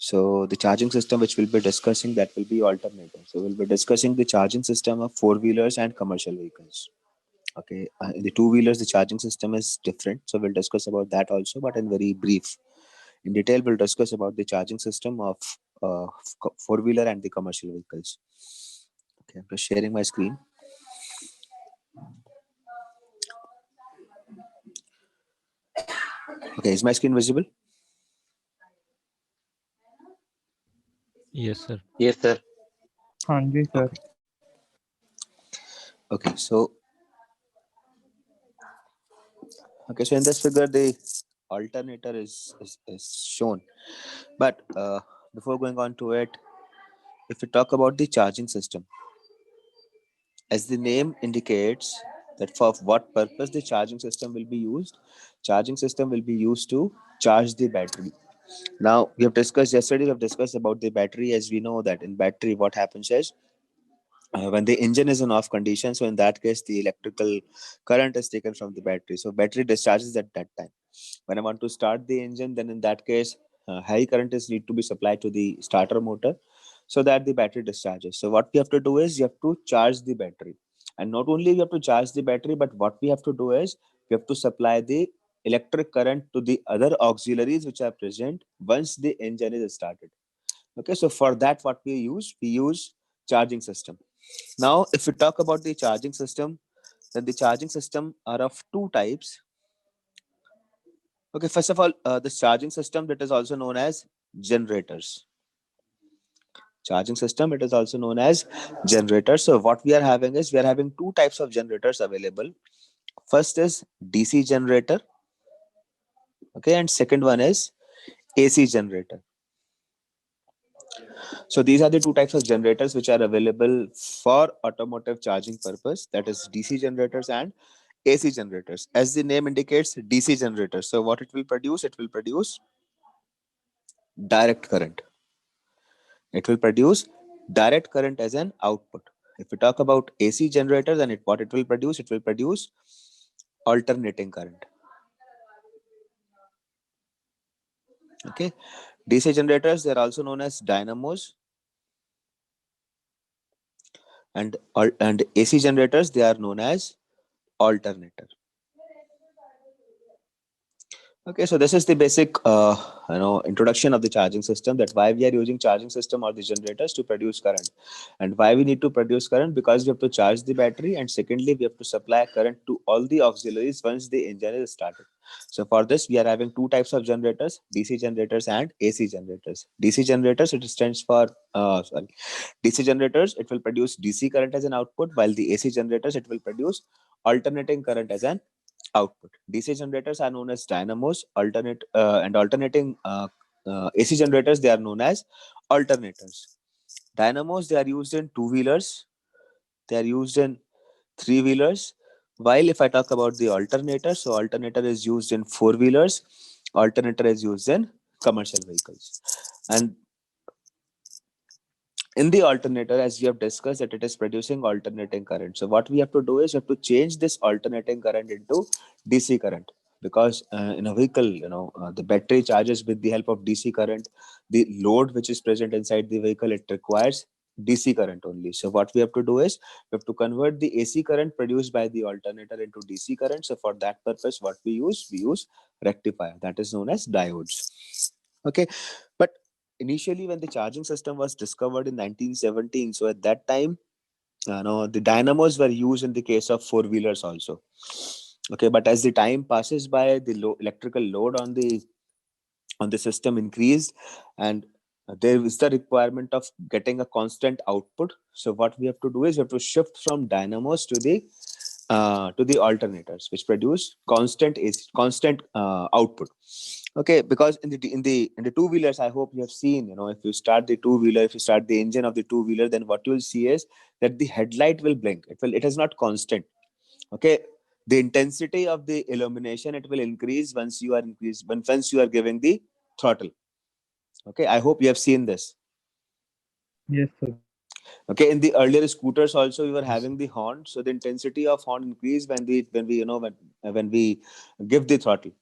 So the charging system which we'll be discussing, that will be alternator. So we'll be discussing the charging system of four-wheelers and commercial vehicles. Okay, in the two-wheelers, the charging system is different. So we'll discuss about that also, but in very brief. In detail, we'll discuss about the charging system of four-wheeler and the commercial vehicles. Okay, I'm just sharing my screen. Okay, is my screen visible? Yes, sir. Yes, sir. हाँ जी sir. Okay. Okay, so in this figure, the alternator is shown. But before going on to it, if we talk about the charging system, as the name indicates that for what purpose the charging system will be used, charging system will be used to charge the battery. Now, we have discussed yesterday, we have discussed about the battery. As we know that in battery, what happens is when the engine is in off condition, so in that case, the electrical current is taken from the battery. So battery discharges at that time. When I want to start the engine, then in that case, high current is need to be supplied to the starter motor so that the battery discharges. So what we have to do is you have to charge the battery. And not only we have to charge the battery, but what we have to do is we have to supply the electric current to the other auxiliaries which are present once the engine is started. Okay, so for that, what we use charging system. Now, if we talk about the charging system, then the charging system are of two types. Okay, first of all, this charging system, that is also known as generators. Charging system, it is also known as generators. So what we are having is we are having two types of generators available. First is DC generator. Okay, and second one is AC generator. So these are the two types of generators which are available for automotive charging purpose. That is DC generators and AC generators. As the name indicates, DC generators. So what it will produce? It will produce direct current. It will produce direct current as an output. If we talk about AC generator, then what it will produce? It will produce alternating current. Okay. DC generators, they are also known as dynamos. And AC generators, they are known as alternator. Okay, so this is the basic introduction of the charging system, that why we are using charging system or the generators to produce current, and why we need to produce current, because we have to charge the battery, and secondly we have to supply current to all the auxiliaries once the engine is started. So for this we are having two types of generators, DC generators and AC generators. DC generators, it stands for DC generators, it will produce DC current as an output, while the AC generators, it will produce alternating current as an output. DC generators are known as dynamos, alternating AC generators, they are known as alternators. Dynamos, they are used in two-wheelers, they are used in three-wheelers. While if I talk about the alternator, so alternator is used in four-wheelers, alternator is used in commercial vehicles. And in the alternator, as we have discussed, that it is producing alternating current. So what we have to do is we have to change this alternating current into DC current, because in a vehicle, the battery charges with the help of DC current. The load which is present inside the vehicle, it requires DC current only. So what we have to do is we have to convert the AC current produced by the alternator into DC current. So for that purpose, what we use rectifier, that is known as diodes. Okay, but initially when the charging system was discovered in 1917, so at that time, the dynamos were used in the case of four-wheelers also. Okay, but as the time passes by, the electrical load on the system increased, and there is the requirement of getting a constant output. So what we have to do is we have to shift from dynamos to the alternators, which produce constant output. Okay, because in the two-wheelers, I hope you have seen, if you start the two-wheeler, if you start the engine of the two-wheeler, then what you will see is that the headlight will blink. It is not constant. Okay, the intensity of the illumination, it will increase once you are giving the throttle. Okay, I hope you have seen this. Yes sir. Okay, in the earlier scooters also we were having the horn, so the intensity of horn increased when we give the throttle.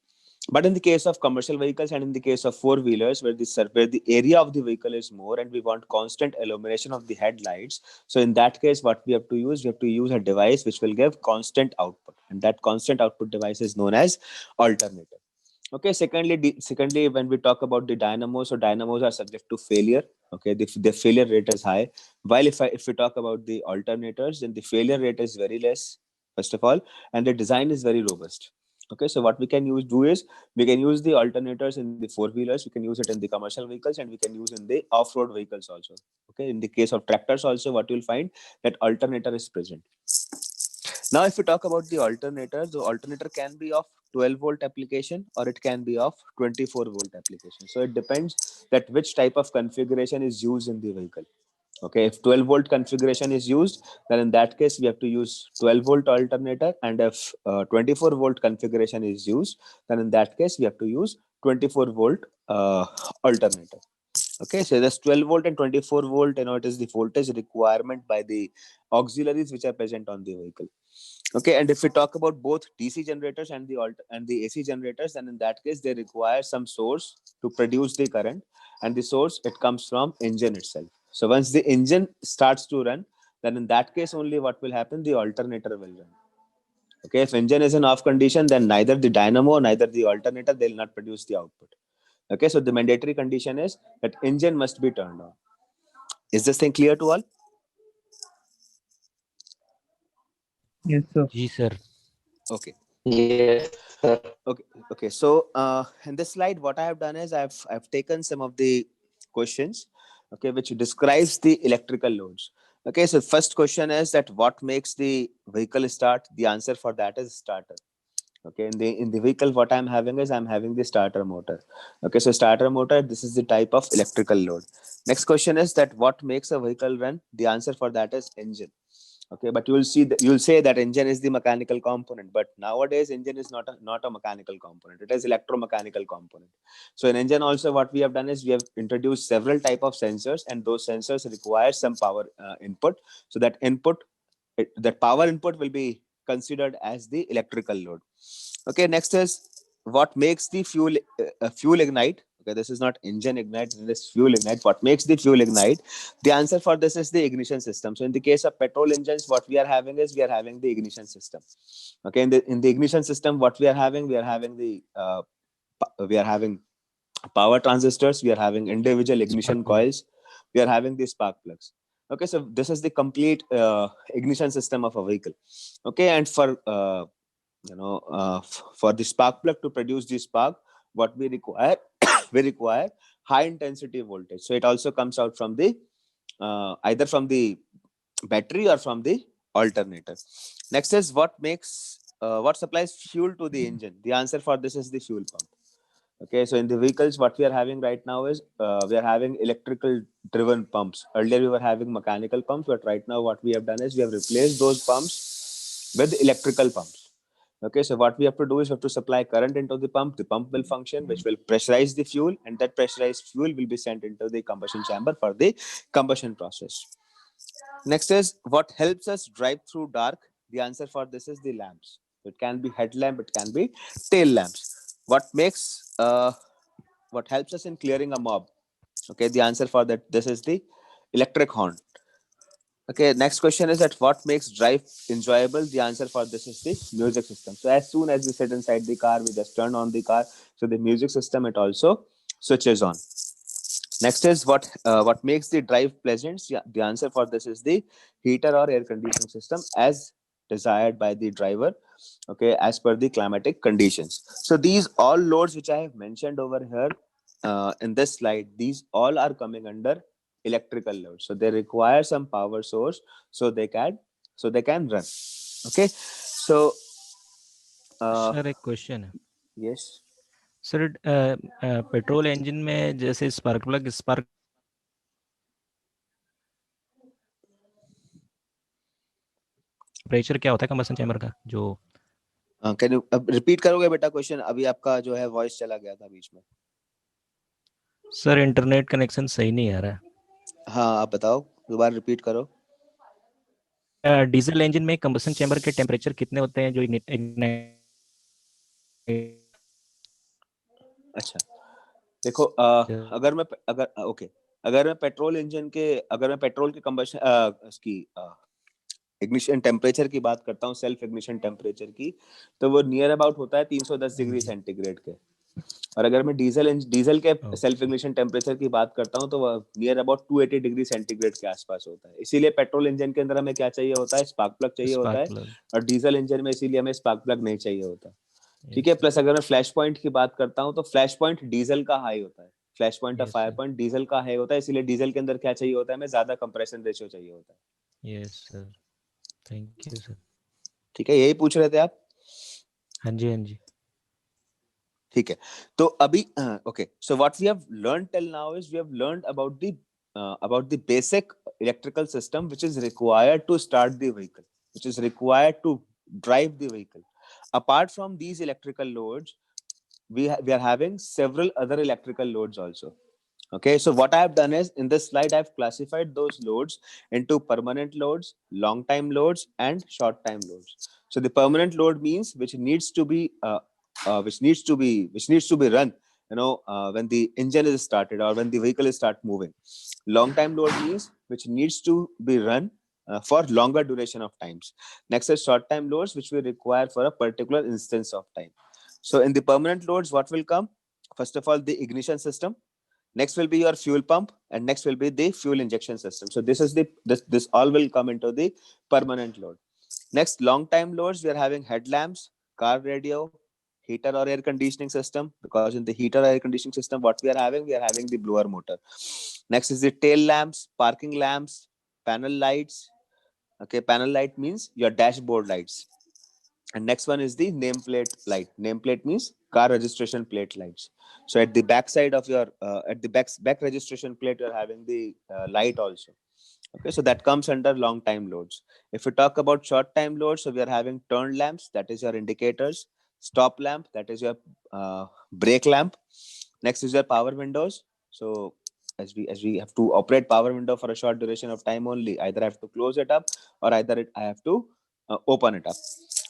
But in the case of commercial vehicles and in the case of four-wheelers, where the area of the vehicle is more and we want constant illumination of the headlights, so in that case, what we have to use a device which will give constant output, and that constant output device is known as alternator. Okay. Secondly, when we talk about the dynamos, so dynamos are subject to failure. Okay, the failure rate is high. While if we talk about the alternators, then the failure rate is very less. First of all, and the design is very robust. Okay, so what we can do is we can use the alternators in the four-wheelers, we can use it in the commercial vehicles, and we can use in the off-road vehicles also. Okay, in the case of tractors also, what you'll find that alternator is present. Now, if we talk about the alternator can be of 12 volt application or it can be of 24 volt application. So it depends that which type of configuration is used in the vehicle. Okay, if 12 volt configuration is used, then in that case we have to use 12 volt alternator, and if 24 volt configuration is used, then in that case we have to use 24 volt alternator. Okay, so there's 12 volt and 24 volt, it is the voltage requirement by the auxiliaries which are present on the vehicle. Okay, and if we talk about both DC generators and the AC generators, then in that case they require some source to produce the current, and the source it comes from engine itself. So once the engine starts to run, then in that case only what will happen, the alternator will run. Okay, if engine is in off condition, then neither the dynamo neither the alternator, they will not produce the output. Okay, so the mandatory condition is that engine must be turned on. Is this thing clear to all? Yes, sir. जी sir. Okay. Yes, sir. Okay. So in this slide, what I have done is I've taken some of the questions, okay, which describes the electrical loads. Okay, so first question is that what makes the vehicle start? The answer for that is starter. Okay, in the vehicle, what I'm having is I'm having the starter motor. Okay, so starter motor, this is the type of electrical load. Next question is that what makes a vehicle run? The answer for that is engine. Okay, but you'll say that engine is the mechanical component, but nowadays engine is not a mechanical component, it is electromechanical component. So in engine also, what we have done is we have introduced several type of sensors, and those sensors require some power input. So that power input will be considered as the electrical load. Okay, next is what makes the fuel ignite. Okay, this is not engine ignite, this is fuel ignite. What makes the fuel ignite? The answer for this is the ignition system. So in the case of petrol engines, what we are having is we are having the ignition system. Okay, in the ignition system, what we are having we are having power transistors, we are having individual ignition coils, we are having the spark plugs. Okay, so this is the complete ignition system of a vehicle. Okay, and for the spark plug to produce the spark, what we require we require high intensity voltage. So it also comes out from the either from the battery or from the alternator. Next is what supplies fuel to the engine? The answer for this is the fuel pump. Okay, so in the vehicles, what we are having right now is we are having electrical driven pumps. Earlier we were having mechanical pumps, but right now what we have done is we have replaced those pumps with electrical pumps. Okay, so what we have to do is we have to supply current into the pump. The pump will function, which will pressurize the fuel, and that pressurized fuel will be sent into the combustion chamber for the combustion process. Next is what helps us drive through dark. The answer for this is the lamps. It can be headlamp, it can be tail lamps. What helps us in clearing a mob? Okay, the answer for that this is the electric horn. Okay, next question is that what makes drive enjoyable? The answer for this is the music system. So as soon as we sit inside the car, we just turn on the car. So the music system, it also switches on. Next is what makes the drive pleasant? Yeah, the answer for this is the heater or air conditioning system as desired by the driver. Okay, as per the climatic conditions. So these all loads which I have mentioned over here in this slide, these all are coming under electrical load. So they require some power source so they can run. Okay, so sir एक question है. yes. Sir petrol engine में जैसे spark temperature क्या होता है combustion chamber का जो can you repeat करोगे बेटा क्वेश्चन? अभी आपका जो है वॉइस चला गया था बीच में. सर इंटरनेट कनेक्शन सही नहीं आ रहा है. हाँ, आप बताओ, दोबारा रिपीट करो. डीजल इंजन में कंबसन चैम्बर के टेम्परेचर कितने होते हैं जो अच्छा देखो, अगर मैं पेट्रोल के कंबशन इसकी इग्निशन टेम्परेचर की बात करता हूँ, सेल्फ इग्निशन टेम्परेचर की, तो वो नियर अबाउट होता है 310 डिग्री सेंटीग्रेड के। और अगर मैं डीजल के सेल्फ इग्निशन टेम्परेचर की बात करता हूँ तो वो नियर अबाउट 280 डिग्री सेंटीग्रेड के आसपास होता है। इसीलिए पेट्रोल इंजन के अंदर हमें क्या चाहिए होता है, स्पार्क प्लग चाहिए होता है, और डीजल इंजन में इसीलिए हमें स्पार्क प्लग नहीं चाहिए होता। ठीक है। प्लस अगर मैं फ्लैश पॉइंट की बात करता हूँ तो फ्लैश पॉइंट डीजल का हाई होता है, flash point of fire point diesel का हाई होता है, इसीलिए डीजल के अंदर क्या चाहिए होता है, हमें ज्यादा कंप्रेशन रेशियो चाहिए होता है। Yes sir, thank you sir. ठीक है, यही पूछ रहे थे आप? हाँ जी, हाँ जी। ठीक है, तो अभी okay, so what we have learn till now is we have learned about the basic electrical system which is required to start the vehicle, which is required to drive the vehicle. Apart from these electrical loads, we are having several other electrical loads also. Okay, so what I have done is in this slide I have classified those loads into permanent loads, long time loads, and short time loads. So the permanent load means which needs to be run, when the engine is started or when the vehicle is start moving. Long time load means which needs to be run for longer duration of times. Next is short time loads which we require for a particular instance of time. So in the permanent loads, what will come? First of all, the ignition system. Next will be your fuel pump, and next will be the fuel injection system. So this all will come into the permanent load. Next, long time loads, we are having headlamps, car radio, heater or air conditioning system. Because in the heater or air conditioning system, what we are having the blower motor. Next is the tail lamps, parking lamps, panel lights. Okay, panel light means your dashboard lights. And next one is the nameplate light. Nameplate means car registration plate lights. So at the back side of your at the back registration plate, you're having the light also. Okay, so that comes under long time loads. If we talk about short time loads, so we are having turn lamps, that is your indicators, stop lamp, that is your brake lamp. Next is your power windows. So as we have to operate power window for a short duration of time only, either I have to close it up or I have to open it up.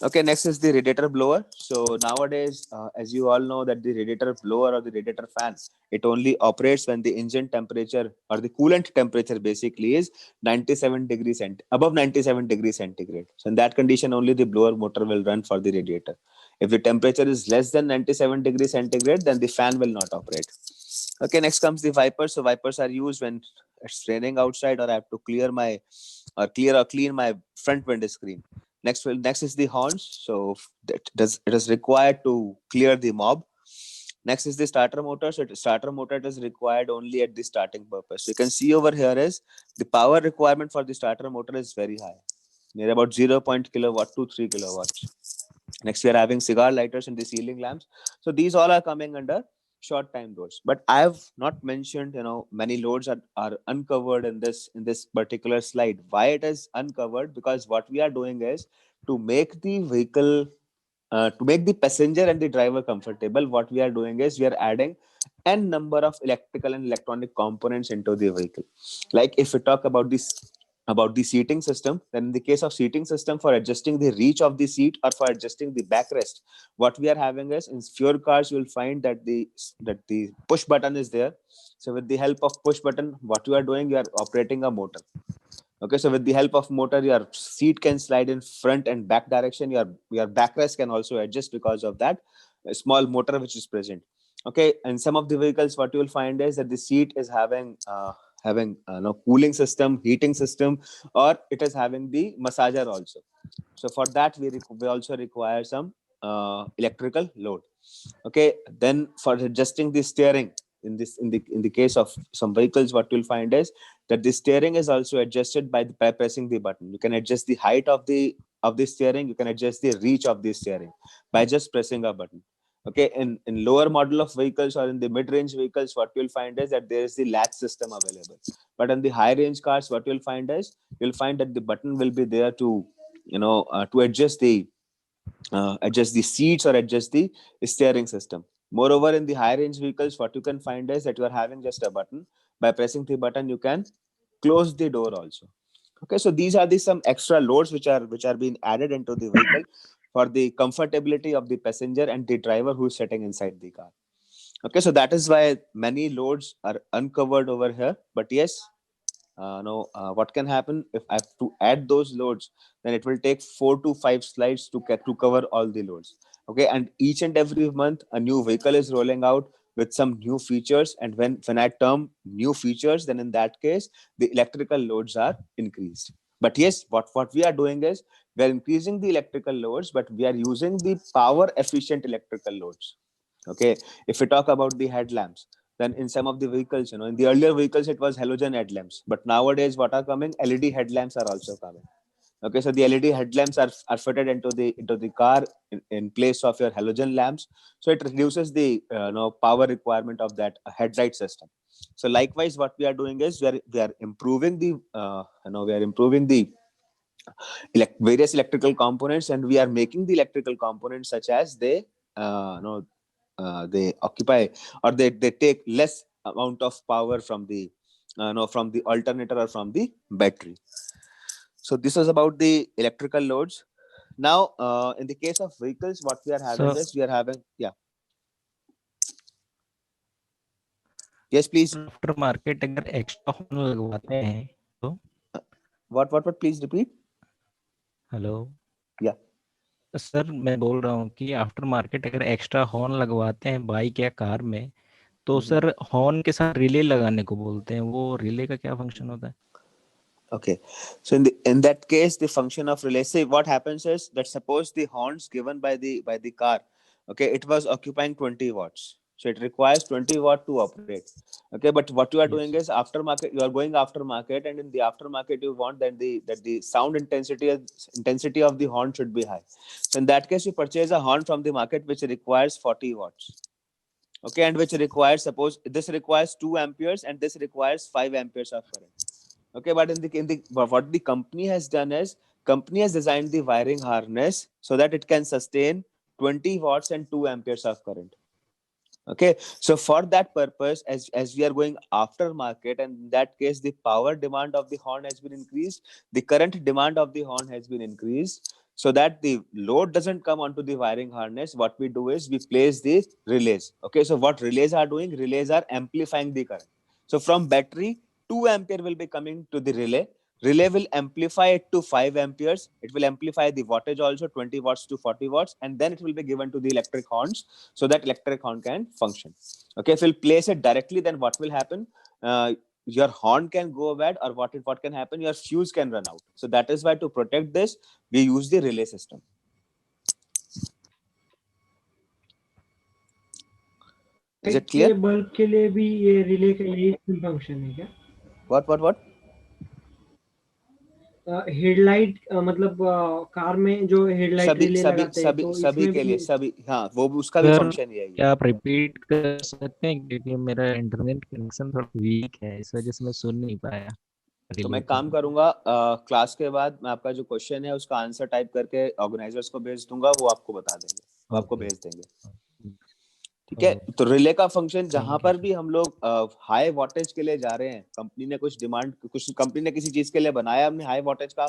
Okay, next is the radiator blower. So nowadays, as you all know, that the radiator blower or the radiator fan, it only operates when the engine temperature or the coolant temperature basically is 97 degrees cent above 97 degrees centigrade. So in that condition, only the blower motor will run for the radiator. If the temperature is less than 97 degrees centigrade, then the fan will not operate. Okay, next comes the wipers. So wipers are used when it's raining outside or I have to clean my front window screen. Next is the horns. So it is required to clear the mob. Next is the starter motor. So starter motor is required only at the starting purpose. So you can see over here is the power requirement for the starter motor is very high, near about 0. Kilowatt to 3 kilowatts. Next, we are having cigar lighters and the ceiling lamps. So these all are coming under short time loads. But I have not mentioned, many loads are uncovered in this particular slide. Why it is uncovered? Because what we are doing is to make the vehicle, to make the passenger and the driver comfortable. What we are doing is we are adding n number of electrical and electronic components into the vehicle. Like if we talk about the seating system, then in the case of seating system, for adjusting the reach of the seat or for adjusting the backrest, what we are having is in fewer cars you will find that the push button is there. So with the help of push button, what you are doing, you are operating a motor. Okay, so with the help of motor, your seat can slide in front and back direction. Your backrest can also adjust because of that small motor which is present. Okay, and some of the vehicles, what you will find is that the seat is having no cooling system, heating system, or it is having the massager also. So for that, we also require some electrical load. Okay, then for adjusting the steering, in the case of some vehicles, what you'll find is that the steering is also adjusted by pressing the button. You can adjust the height of the steering, you can adjust the reach of the steering by just pressing a button. Okay, in lower model of vehicles or in the mid-range vehicles, what you'll find is that there is the latch system available. But in the high range cars, what you'll find that the button will be there to to adjust the seats or adjust the steering system. Moreover, in the high range vehicles, what you can find is that you are having just a button. By pressing the button, you can close the door also. Okay, so these are the some extra loads which are being added into the vehicle for the comfortability of the passenger and the driver who is sitting inside the car. Okay, so that is why many loads are uncovered over here. But yes, no, what can happen if I have to add those loads? Then it will take 4 to 5 slides to cover all the loads. Okay, and each and every month a new vehicle is rolling out with some new features. And when I term new features, then in that case the electrical loads are increased. But yes, what we are doing is we are increasing the electrical loads, but we are using the power efficient electrical loads. Okay, if we talk about the headlamps, then in some of the vehicles, in the earlier vehicles it was halogen headlamps, but nowadays what are coming, LED headlamps are also coming. Okay, so the LED headlamps are fitted into the car in place of your halogen lamps, so it reduces the power requirement of that headlight system. So likewise what we are doing is we are improving the various electrical components, and we are making the electrical components such as they occupy, or they take less amount of power from the from the alternator or from the battery. So this is about the electrical loads. Now in the case of vehicles, what we are having So is we are having, yeah, yes please. After market अगर extra horn लगवाते हैं तो What please repeat. Hello Yeah. Sir मैं बोल रहा हूँ कि after market अगर एक्स्ट्रा हॉर्न लगवाते हैं बाइक या कार में तो Mhm. सर हॉर्न के साथ रिले लगाने को बोलते हैं, वो रिले का क्या फंक्शन होता है? Okay, so in that case, the function of relay. See, what happens is that suppose the horns given by the car, okay, it was occupying 20 watts, so it requires 20 watt to operate. Okay, but what you are doing Yes. is aftermarket. You are going aftermarket, and in the aftermarket, you want that the sound intensity of the horn should be high. So in that case, you purchase a horn from the market which requires 40 watts. Okay, and which requires, suppose this requires 2 amperes and this requires 5 amperes of current. Okay, but in the what the company has done is, company has designed the wiring harness so that it can sustain 20 watts and 2 amperes of current. Okay, so for that purpose, as we are going after market, and in that case the power demand of the horn has been increased, the current demand of the horn has been increased, so that the load doesn't come onto the wiring harness. What we do is we place the relays. Okay, so what relays are doing, relays are amplifying the current. So from battery, 2 ampere will be coming to the relay will amplify it to 5 amperes. It will amplify the wattage also, 20 watts to 40 watts, and then it will be given to the electric horns, so that electric horn can function. Okay, if you'll place it directly, then what will happen, your horn can go bad, or what can happen, your fuse can run out. So that is why, to protect this, we use the relay system. Is it clear? Bulb के लिए भी ये relay का यही function है क्या? What? Headlight मतलब car में जो हेडलाइट सभी रिले सभी लगाते हैं सभी तो सभी इसमें के लिए, भी सभी, हाँ, वो उसका भी सर फंक्शन यही है. क्या आप रिपीट कर सकते हैं, क्योंकि मेरा इंटरनेट कनेक्शन थोड़ा वीक है, इस वजह से मैं सुन नहीं पाया तो मैं रिले काम को। करूंगा, क्लास के बाद मैं आपका जो क्वेश्चन है उसका आंसर टाइप करके ऑर्गेनाइजर्स को भेज दूंगा, वो आपको बता देंगे, वो आपको ओके भेज देंगे. ठीक है, तो रिले का फंक्शन, जहां थैंक यू पर भी हम लोग हाई वोल्टेज के लिए जा रहे हैं, कंपनी ने किसी चीज के लिए बनाया, हमने हाई वोल्टेज का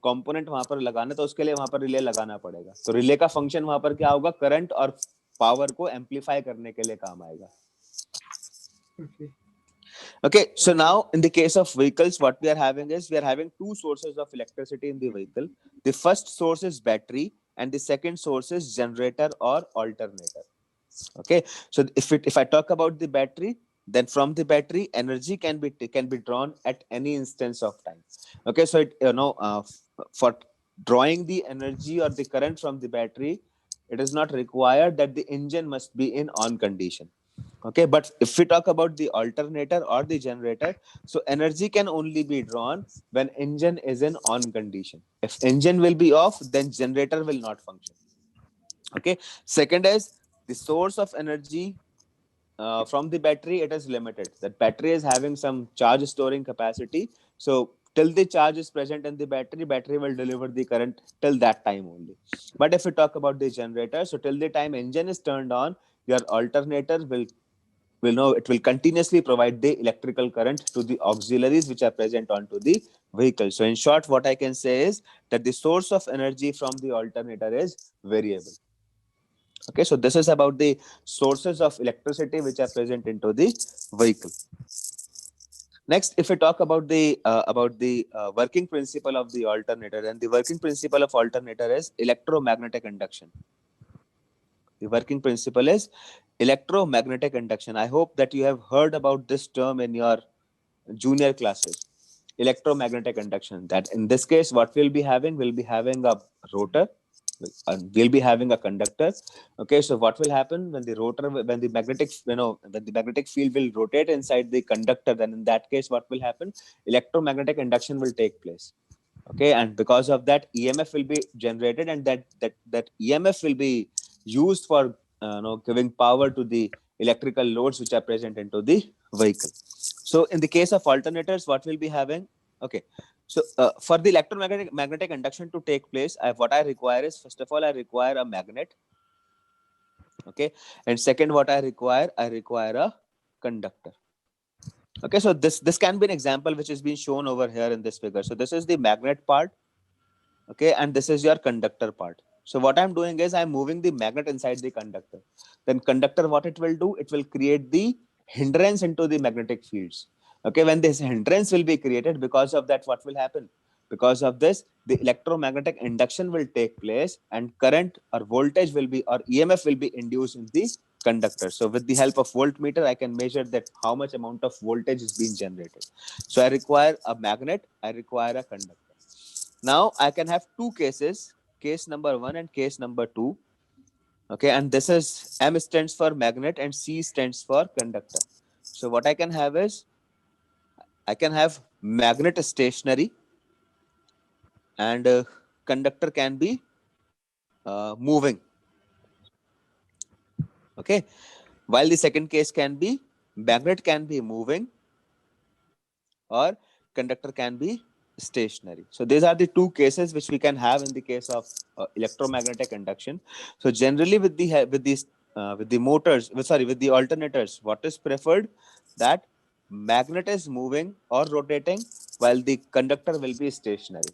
कंपोनेंट वहां पर लगाना, तो उसके लिए वहां पर रिले लगाना पड़ेगा. तो रिले का फंक्शन वहां पर क्या होगा, करंट और पावर को एम्पलीफाई करने के लिए काम आएगा. Okay, so now in the case of vehicles, what we are having is we are having two sources of electricity in the vehicle. The first source is battery, and the second source is generator or alternator. Okay, so if I talk about the battery, then from the battery energy can be drawn at any instance of time. Okay, so for drawing the energy or the current from the battery, it is not required that the engine must be in on condition. Okay, but if we talk about the alternator or the generator, so energy can only be drawn when engine is in on condition. If engine will be off, then generator will not function. Okay, second is the source of energy from the battery, it is limited. That battery is having some charge storing capacity, so till the charge is present in the battery will deliver the current till that time only. But if we talk about the generator, so till the time engine is turned on, your alternator will know, it will continuously provide the electrical current to the auxiliaries which are present onto the vehicle. So in short, what I can say is that the source of energy from the alternator is variable. Okay, so this is about the sources of electricity which are present into the vehicle. Next, if we talk about the working principle of the alternator, then the working principle of alternator is electromagnetic induction. The working principle is electromagnetic induction. I hope that you have heard about this term in your junior classes. Electromagnetic induction. That in this case, what we'll be having, a rotor, and we'll be having a conductor. Okay, so what will happen when the rotor, when the magnetic, when the magnetic field will rotate inside the conductor, then in that case, what will happen? Electromagnetic induction will take place. Okay, and because of that, EMF will be generated, and that EMF will be used for giving power to the electrical loads which are present into the vehicle. So in the case of alternators, what we'll be having? Okay, so for the electromagnetic induction to take place, what I require is, first of all, I require a magnet. Okay, and second, what I require a conductor. Okay, so this can be an example which is being shown over here in this figure. So this is the magnet part. Okay, and this is your conductor part. So what I'm doing is I'm moving the magnet inside the conductor. Then conductor, what it will do, it will create the hindrance into the magnetic fields. Okay, when this hindrance will be created, because of that, what will happen? Because of this, the electromagnetic induction will take place, and current or voltage will be, or EMF will be induced in the conductor. So with the help of voltmeter, I can measure that how much amount of voltage is being generated. So I require a magnet, I require a conductor. Now I can have two cases, case number 1 and case number 2. Okay, and this is M stands for magnet and C stands for conductor. So what I can have is, I can have magnet stationary, and conductor can be moving. Okay, while the second case can be magnet can be moving or conductor can be stationary. So these are the two cases which we can have in the case of electromagnetic induction. So generally with the motors, with the alternators, what is preferred? That magnet is moving or rotating while the conductor will be stationary.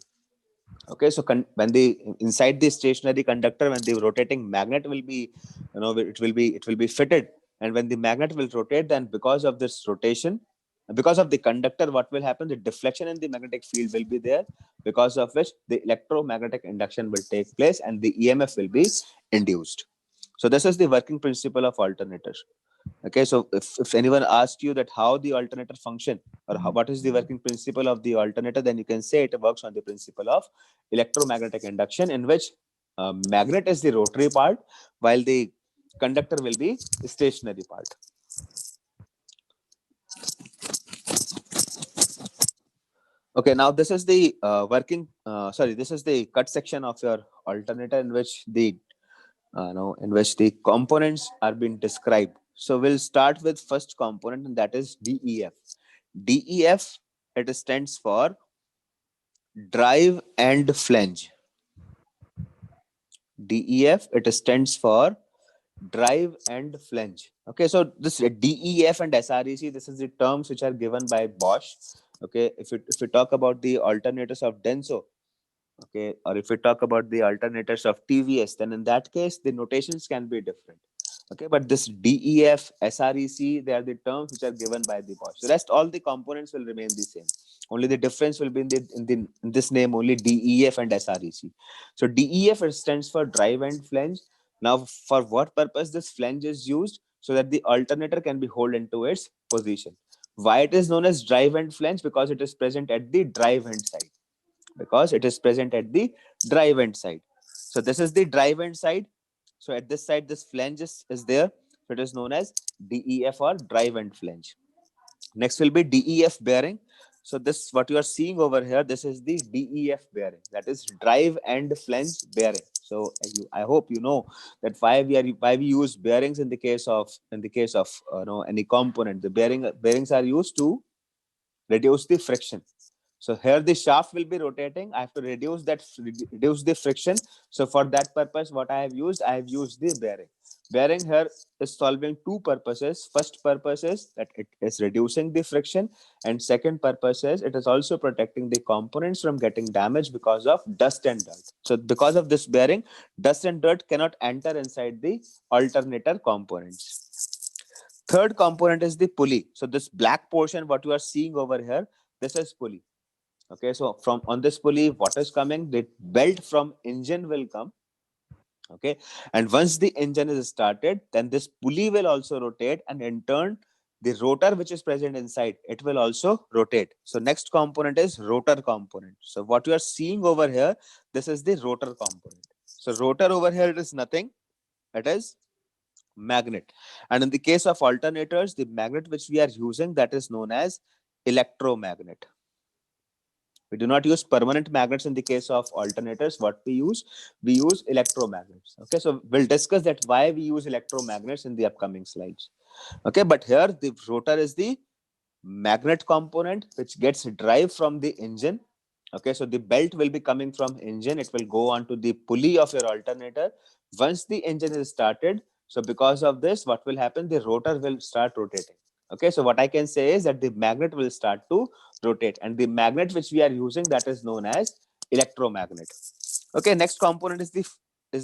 Okay, so when the inside the stationary conductor, when the rotating magnet will be, it will be fitted, and when the magnet will rotate, then because of this rotation, because of the conductor, what will happen? The deflection in the magnetic field will be there, because of which the electromagnetic induction will take place and the EMF will be induced. So this is the working principle of alternators. Okay, so if anyone asks you that how the alternator function, or what is the working principle of the alternator, then you can say it works on the principle of electromagnetic induction, in which magnet is the rotary part while the conductor will be stationary part. Okay, now this is the this is the cut section of your alternator, in which the components are being described. So we'll start with first component, and that is DEF. DEF, it stands for drive and flange. DEF, it stands for drive and flange. Okay, so this DEF and SREC, this is the terms which are given by Bosch. Okay, if we talk about the alternators of Denso, okay, or if we talk about the alternators of TVS, then in that case the notations can be different. Okay, but this DEF, SREC, they are the terms which are given by the Bosch. The rest, all the components will remain the same. Only the difference will be in this name only, DEF and SREC. So DEF stands for drive and flange. Now, for what purpose this flange is used? So that the alternator can be held into its position. Why it is known as drive and flange? Because it is present at the drive hand side. Because it is present at the drive end side. So this is the drive end side. So at this side, this flange is there. So it is known as DEF or drive end flange. Next will be DEF bearing. So this, what you are seeing over here, this is the DEF bearing. That is drive and flange bearing. So I hope you know that why we use bearings in the case of any component. The bearings are used to reduce the friction. So here the shaft will be rotating. I have to reduce the friction. So for that purpose, what I have used the bearing. Bearing here is solving two purposes. First purpose is that it is reducing the friction, and second purpose is it is also protecting the components from getting damaged because of dust and dirt. So because of this bearing, dust and dirt cannot enter inside the alternator components. Third component is the pulley. So this black portion, what you are seeing over here, this is pulley. Okay, so from on this pulley, what is coming? The belt from engine will come. Okay, and once the engine is started, then this pulley will also rotate, and in turn the rotor which is present inside, it will also rotate. So next component is rotor component. So what you are seeing over here, this is the rotor component. So rotor over here, it is nothing, it is magnet. And in the case of alternators, the magnet which we are using, that is known as electromagnet. We do not use permanent magnets in the case of alternators. What we use electromagnets. Okay, so we'll discuss that why we use electromagnets in the upcoming slides. Okay, but here the rotor is the magnet component which gets drive from the engine. Okay, so the belt will be coming from engine. It will go on to the pulley of your alternator. Once the engine is started, so because of this, what will happen? The rotor will start rotating. Okay, so what I can say is that the magnet will start to rotate, and the magnet which we are using, that is known as electromagnet. Okay, next component is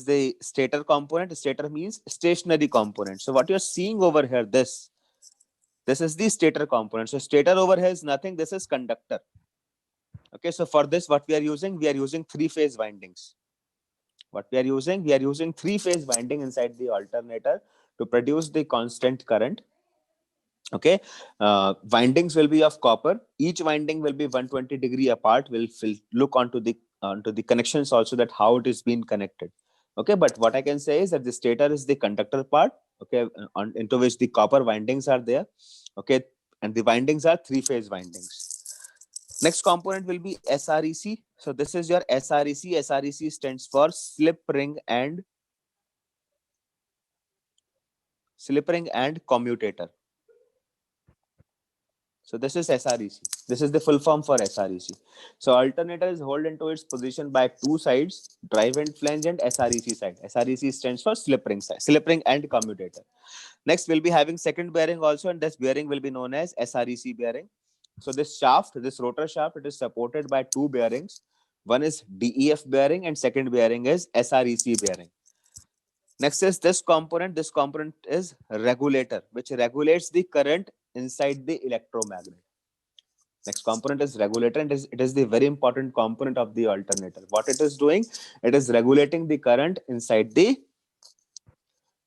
the stator component. Stator means stationary component. So what you're seeing over here, this is the stator component. So stator over here is nothing. This is conductor. Okay, so for this, what we are using three-phase windings. What we are using three-phase winding inside the alternator to produce the constant current. Okay, windings will be of copper. Each winding will be 120 degree apart. We'll look onto the connections also, that how it is being connected. Okay, but what I can say is that the stator is the conductor part. Okay, into which the copper windings are there. Okay, and the windings are three-phase windings. Next component will be SREC. So this is your SREC. SREC stands for slip ring and commutator. So this is SREC. This is the full form for SREC. So alternator is held into its position by two sides, drive end flange and SREC side. SREC stands for slip ring side, slip ring and commutator. Next, we'll be having second bearing also, and this bearing will be known as SREC bearing. So this shaft, this rotor shaft, it is supported by two bearings. One is DEF bearing and second bearing is SREC bearing. Next is this component. This component is regulator, which regulates the current inside the electromagnet. Next component is regulator, and it is the very important component of the alternator. What it is doing? It is regulating the current inside the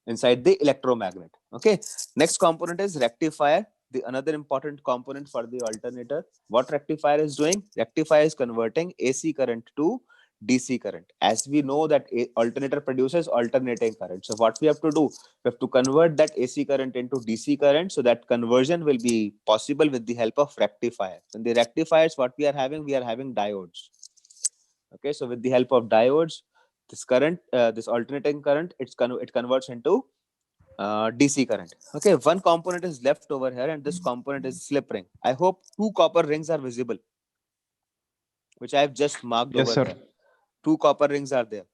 electromagnet. Okay. Next component is rectifier, the another important component for the alternator. What rectifier is doing? Rectifier is converting AC current to DC current. As we know that alternator produces alternating current. So what we have to do? We have to convert that AC current into DC current. So that conversion will be possible with the help of rectifier. In the rectifiers, what we are having diodes. Okay, so with the help of diodes, this current, this alternating current, it converts into DC current. Okay, one component is left over here, and this component is slip ring. I hope two copper rings are visible, which I have just marked over here. Two copper rings are there.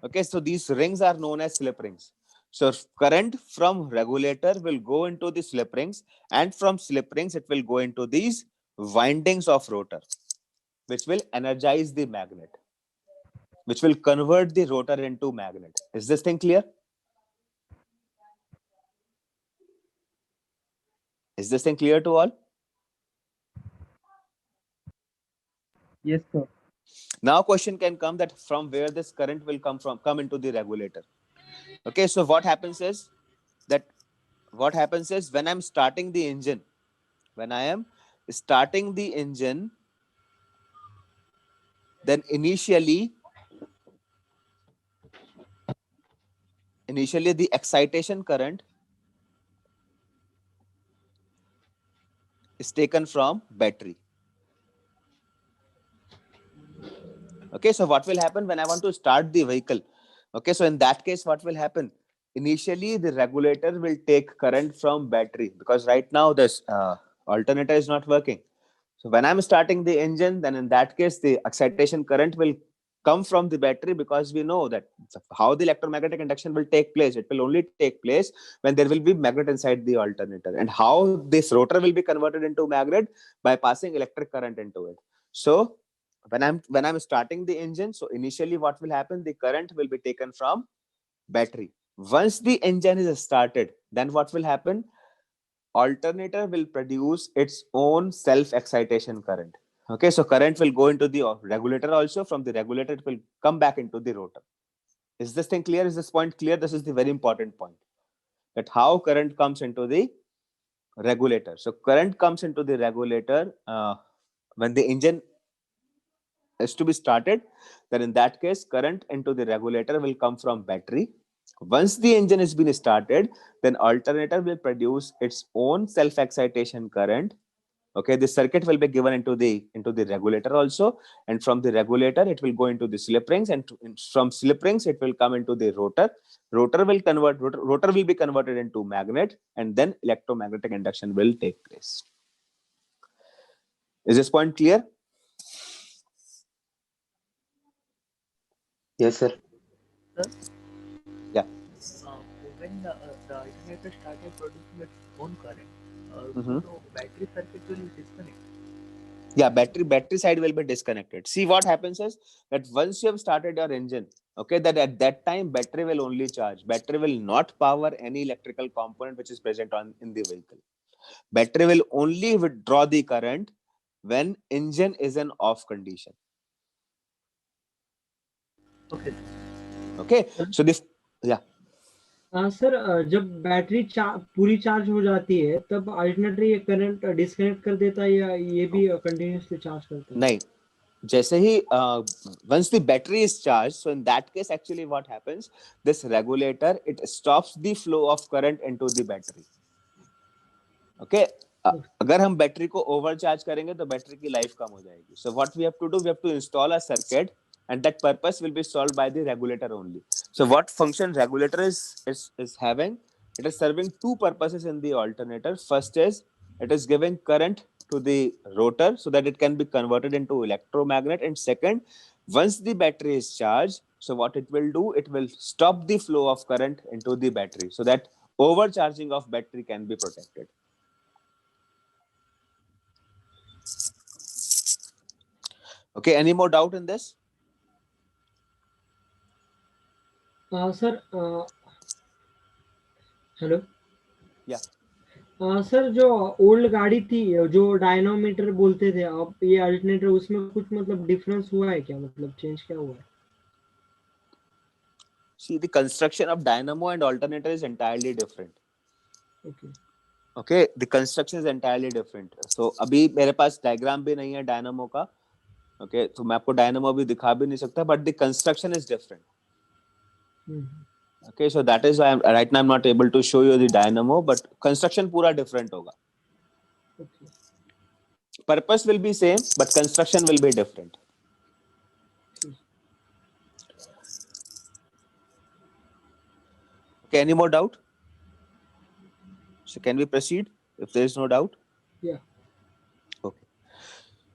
Okay, so these rings are known as slip rings. So current from regulator will go into the slip rings, and from slip rings it will go into these windings of rotor, which will energize the magnet, which will convert the rotor into magnet. Is this thing clear? Is this thing clear to all? Yes, sir. Now question can come that from where this current will come into the regulator. Okay, so what happens is when I'm starting the engine, then initially the excitation current is taken from battery. Okay, so what will happen when I want to start the vehicle? Okay, so in that case, what will happen? Initially, the regulator will take current from battery, because right now this alternator is not working. So when I'm starting the engine, then in that case, the excitation current will come from the battery, because we know that how the electromagnetic induction will take place. It will only take place when there will be magnet inside the alternator, and how this rotor will be converted into magnet by passing electric current into it. So when I'm starting the engine, so initially what will happen, the current will be taken from battery. Once the engine is started, then what will happen, alternator will produce its own self excitation current. Okay, so current will go into the regulator also. From the regulator, it will come back into the rotor. Is this thing clear? Is this point clear? This is the very important point, that how current comes into the regulator. So current comes into the regulator when the engine is to be started. Then in that case, current into the regulator will come from battery. Once the engine has been started, then alternator will produce its own self excitation current. Okay, the circuit will be given into the regulator also, and from the regulator it will go into the slip rings, and from slip rings it will come into the rotor. Rotor will be converted into magnet, and then electromagnetic induction will take place. Is this point clear? Yes, sir. Yeah. When the alternator started producing its own current, Mhm. so battery circuit will disconnect. Yeah, battery side will be disconnected. See, what happens is that once you have started your engine, okay, that at that time battery will only charge. Battery will not power any electrical component which is present in the vehicle. Battery will only withdraw the current when engine is in off condition. Okay. Okay, so this, yeah. Sir जब battery पूरी charge हो जाती है तब alternator ये current disconnect कर देता है या ये भी कंटिन्यूअसली चार्ज करता है? नहीं, जैसे ही once the battery is charged, so in that case actually what happens, this regulator, it stops the flow of current into the battery. Okay, अगर हम बैटरी को ओवरचार्ज करेंगे तो बैटरी की लाइफ कम हो जाएगी. So what we have to do, we have to install a circuit, and that purpose will be solved by the regulator only. So what function regulator is having, it is serving two purposes in the alternator. First is it is giving current to the rotor so that it can be converted into electromagnet, and second, once the battery is charged, so what it will do, it will stop the flow of current into the battery so that overcharging of battery can be protected. Okay, any more doubt in this? Sir hello. Yeah. Sir जो old गाड़ी थी जो dynamometer बोलते थे, अब ये alternator, उसमें कुछ मतलब डिफरेंस हुआ है क्या, मतलब चेंज क्या हुआ है? See, the construction of dynamo and alternator is entirely different. Okay. Okay, the construction is entirely different. So अभी मेरे पास डायग्राम भी नहीं है डायनामो का. Okay, तो मैं आपको डायनामो भी दिखा भी नहीं सकता, but the construction is different. Okay, so that is why right now I'm not able to show you the dynamo, but construction पूरा different होगा. Okay. Purpose will be same, but construction will be different. Okay, any more doubt? So can we proceed if there is no doubt? Yeah. Okay.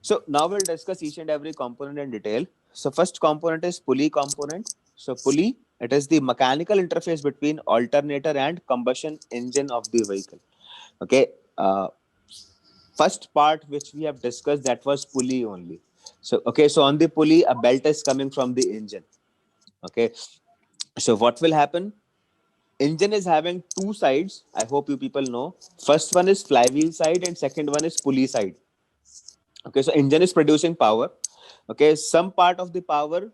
So now we'll discuss each and every component in detail. So first component is pulley component. So pulley, it is the mechanical interface between alternator and combustion engine of the vehicle. Okay. First part which we have discussed, that was pulley only. So okay, so on the pulley a belt is coming from the engine. Okay. So what will happen? Engine is having two sides. I hope you people know. First one is flywheel side and second one is pulley side. Okay, so engine is producing power. Okay, some part of the power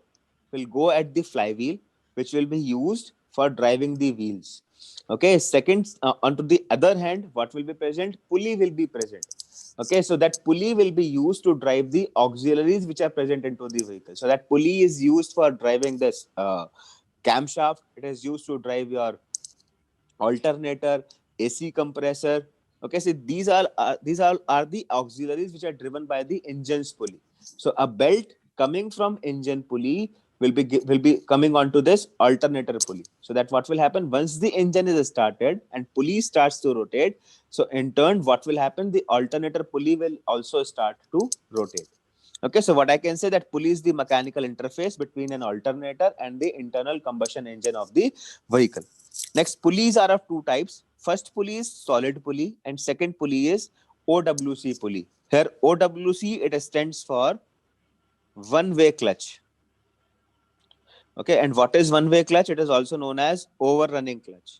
will go at the flywheel, which will be used for driving the wheels. Okay, second, onto the other hand, what will be present? Pulley will be present. Okay, so that pulley will be used to drive the auxiliaries which are present into the vehicle. So that pulley is used for driving this camshaft. It is used to drive your alternator, AC compressor. Okay, so these are the auxiliaries which are driven by the engine's pulley. So a belt coming from engine pulley will be coming onto this alternator pulley. So that what will happen, once the engine is started and pulley starts to rotate, so in turn what will happen, the alternator pulley will also start to rotate. Okay, so what I can say that pulley is the mechanical interface between an alternator and the internal combustion engine of the vehicle. Next, pulleys are of two types. First pulley is solid pulley and second pulley is OWC pulley. Here OWC, it stands for one-way clutch. Okay, and what is one-way clutch? It is also known as overrunning clutch.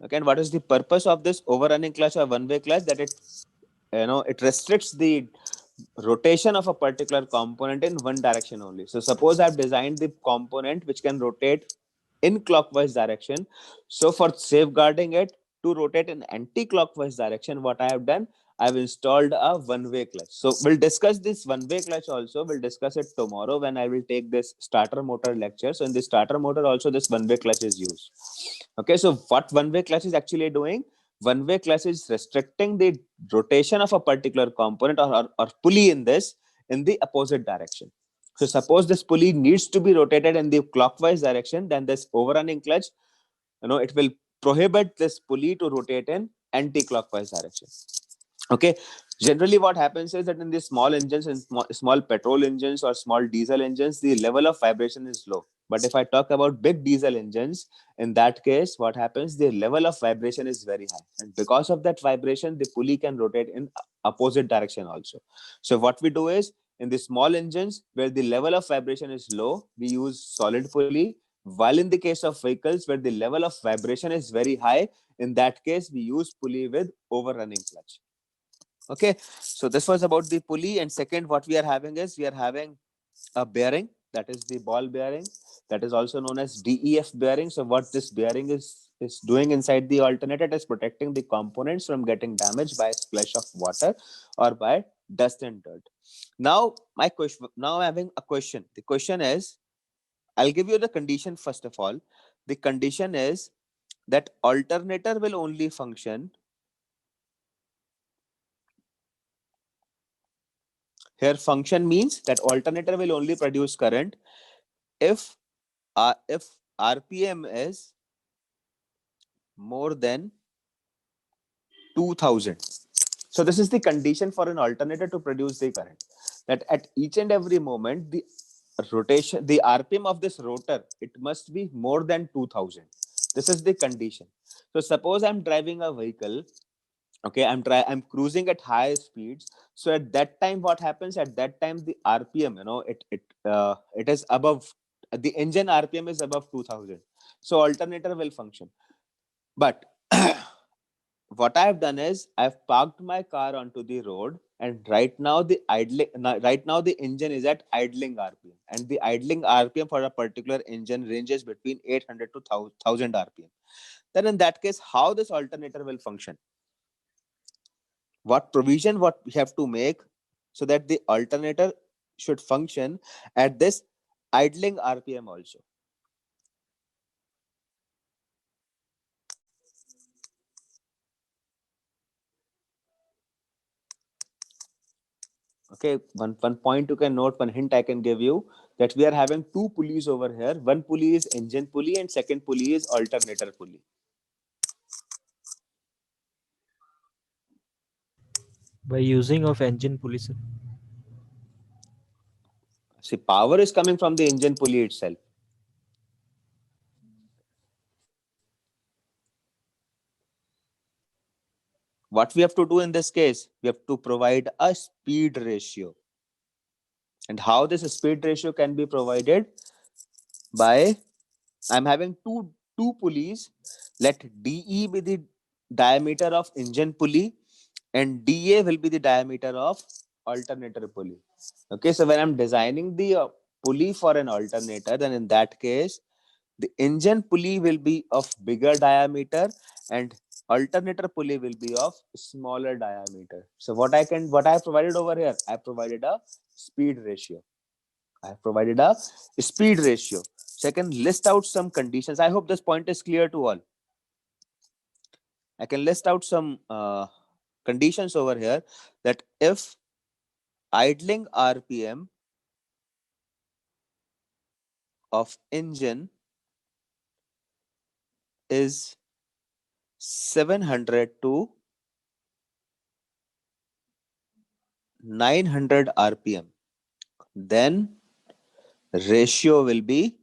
Okay, and what is the purpose of this overrunning clutch or one-way clutch? That it restricts the rotation of a particular component in one direction only. So suppose I've designed the component which can rotate in clockwise direction. So for safeguarding it to rotate in anti-clockwise direction, what I have done, I've installed a one-way clutch. So we'll discuss this one-way clutch also. We'll discuss it tomorrow when I will take this starter motor lecture. So in the starter motor also this one-way clutch is used. Okay, so what one-way clutch is actually doing? One-way clutch is restricting the rotation of a particular component or pulley in the opposite direction. So suppose this pulley needs to be rotated in the clockwise direction, then this overrunning clutch, it will prohibit this pulley to rotate in anti-clockwise direction. Okay, generally what happens is that in the small engines and small petrol engines or small diesel engines, the level of vibration is low. But if I talk about big diesel engines, in that case, what happens, the level of vibration is very high, and because of that vibration, the pulley can rotate in opposite direction also. So what we do is, in the small engines where the level of vibration is low, we use solid pulley, while in the case of vehicles where the level of vibration is very high, in that case we use pulley with overrunning clutch. Okay, so this was about the pulley. And second, what we are having is, we are having a bearing, that is the ball bearing, that is also known as DEF bearing. So what this bearing is doing inside the alternator, it is protecting the components from getting damaged by a splash of water or by dust and dirt. Now I'm having a question. The question is, I'll give you the condition first of all. The condition is that alternator will only function. Here function means that alternator will only produce current if RPM is more than 2000. So this is the condition for an alternator to produce the current, that at each and every moment the RPM of this rotor, it must be more than 2000. This is the condition. So suppose I'm driving a vehicle. Okay, I'm cruising at high speeds. So at that time, what happens? At that time, the RPM, it is above, the engine RPM is above 2000. So alternator will function. But what I've done is, I've parked my car onto the road, and right now the engine is at idling RPM, and the idling RPM for a particular engine ranges between 800 to 1000 RPM. Then in that case, how this alternator will function? What provision what we have to make so that the alternator should function at this idling RPM also? Okay, one point you can note, one hint I can give you, that we are having two pulleys over here. One pulley is engine pulley and second pulley is alternator pulley. By using of engine pulley, sir. See, power is coming from the engine pulley itself. What we have to do in this case, we have to provide a speed ratio. And how this speed ratio can be provided? By, I'm having two pulleys. Let DE be the diameter of engine pulley and DA will be the diameter of alternator pulley. Okay, so when I'm designing the pulley for an alternator, then in that case, the engine pulley will be of bigger diameter and alternator pulley will be of smaller diameter. So what I have provided over here, I provided a speed ratio. So I can list out some conditions. I hope this point is clear to all. I can list out some conditions over here, that if idling RPM of engine is 700 to 900 RPM, then ratio will be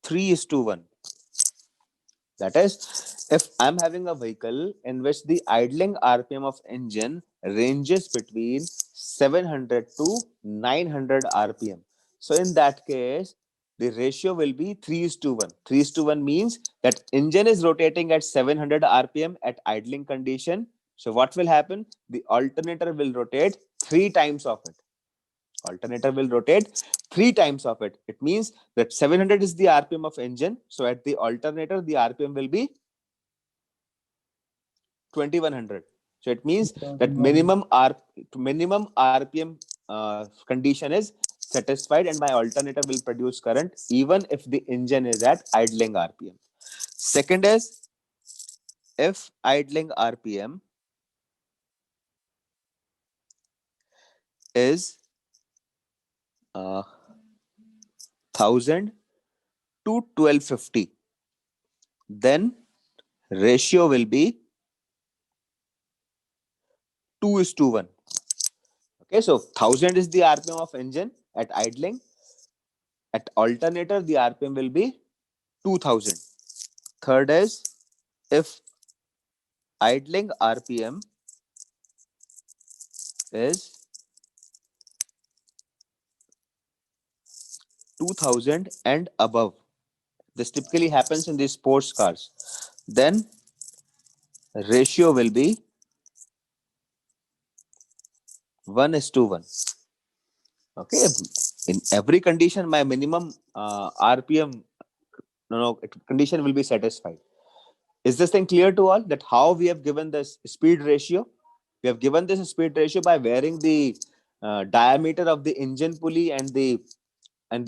3:1. That is, if I'm having a vehicle in which the idling RPM of engine ranges between 700 to 900 RPM. So in that case, the ratio will be 3:1. 3:1 means that engine is rotating at 700 RPM at idling condition. So what will happen? The alternator will rotate 3 times of it. Alternator will rotate 3 times of it. It means that 700 is the RPM of engine. So at the alternator, the RPM will be 2100. So it means that minimum RPM condition is satisfied, and my alternator will produce current even if the engine is at idling RPM. Second is, if idling RPM is 1000 to 1250, then ratio will be 2:1. Okay, so 1000 is the RPM of engine at idling. At alternator, the RPM will be 2000. Third is, if idling RPM is 2000 and above, this typically happens in the sports cars, then ratio will be 1:1. Okay, in every condition, my minimum RPM condition will be satisfied. Is this thing clear to all, that how we have given this speed ratio? We have given this speed ratio by varying the diameter of the engine pulley and the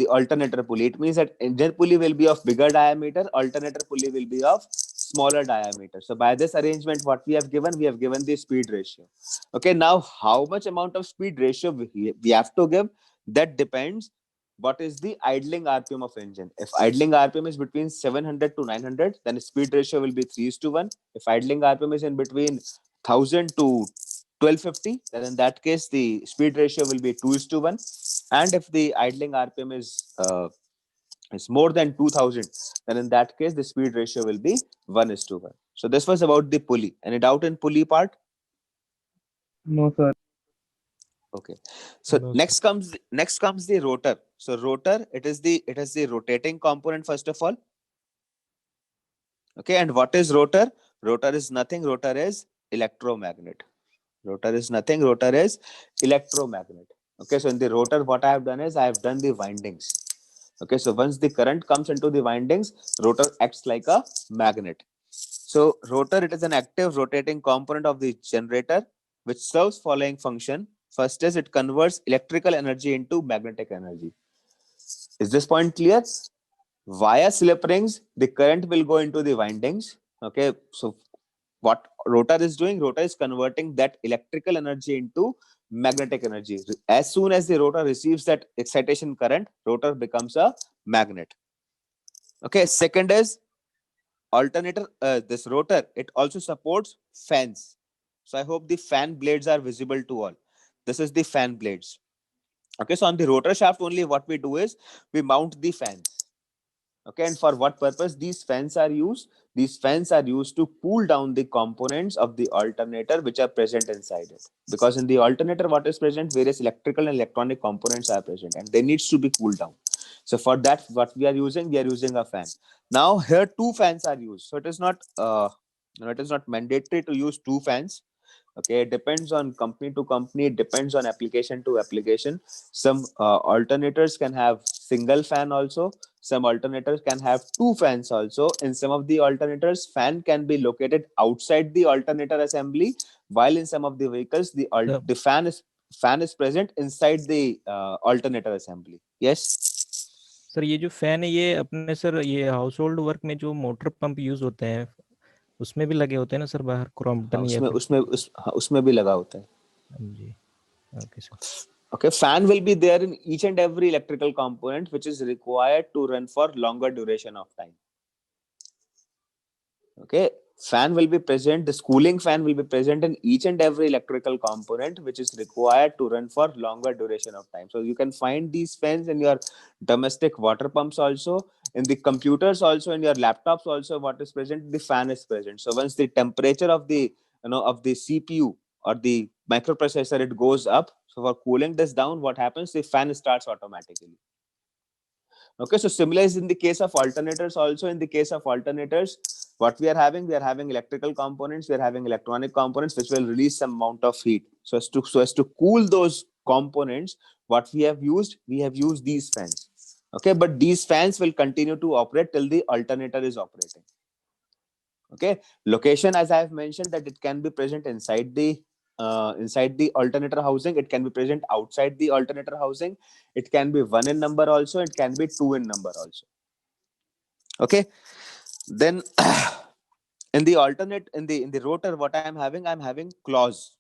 alternator pulley. It means that engine pulley will be of bigger diameter, alternator pulley will be of smaller diameter. So by this arrangement, what we have given the speed ratio. Okay, now how much amount of speed ratio we have to give, that depends what is the idling RPM of engine. If idling RPM is between 700 to 900, then speed ratio will be 3:1. If idling RPM is in between 1000 to 1250, then in that case the speed ratio will be 2:1. And if the idling RPM is more than 2000, then in that case the speed ratio will be 1:1. So this was about the pulley. Any doubt in pulley part? No, sir. Okay, so No, next comes the rotor. So rotor, it is the rotating component first of all. Okay, and what is rotor? Rotor is nothing. Rotor is electromagnet. Rotor is nothing. Rotor is electromagnet. Okay, so in the rotor, what I have done is I have done the windings. Okay, so once the current comes into the windings, rotor acts like a magnet. So rotor, it is an active rotating component of the generator which serves following function. First is, it converts electrical energy into magnetic energy. Is this point clear? Via slip rings, the current will go into the windings. Okay, so what rotor is doing, rotor is converting that electrical energy into magnetic energy. As soon as the rotor receives that excitation current, rotor becomes a magnet. Okay, second is alternator. This rotor, it also supports fans. So I hope the fan blades are visible to all. This is the fan blades. Okay, so on the rotor shaft only, what we do is we mount the fans. Okay, and for what purpose these fans are used? These fans are used to cool down the components of the alternator which are present inside it. Because in the alternator, what is present? Various electrical and electronic components are present, and they needs to be cooled down. So for that, what we are using a fan. Now here 2 fans are used. So it is not mandatory to use 2 fans. Okay, it depends on company to company, it depends on application to application. Some alternators can have single fan also, some alternators can have 2 fans also. In some of the alternators, fan can be located outside the alternator assembly, while in some of the vehicles the fan is present inside the alternator assembly. Yes, sir ये जो fan है ये अपने sir ये house hold work में जो motor pump use होते हैं उसमें भी लगे होते हैं ना सर बाहर क्रॉम्पटन या फिर उसमें भी लगा होता है जी okay sir Okay, fan will be there in each and every electrical component which is required to run for longer duration of time. Okay, fan will be present, this cooling fan will be present in each and every electrical component which is required to run for longer duration of time. So you can find these fans in your domestic water pumps also, in the computers also, in your laptops also. What is present? The fan is present. So once the temperature of the of the CPU or the microprocessor, it goes up, so for cooling this down, what happens? The fan starts automatically. Okay, so similar is in the case of alternators also. In the case of alternators, what we are having electrical components, we are having electronic components which will release some amount of heat. So as to cool those components, what we have used these fans. Okay, but these fans will continue to operate till the alternator is operating. Okay, location, as I have mentioned, that it can be present inside the alternator housing, it can be present outside the alternator housing, it can be 1 in number also, it can be 2 in number also. Okay, then in the rotor, what I'm having claws.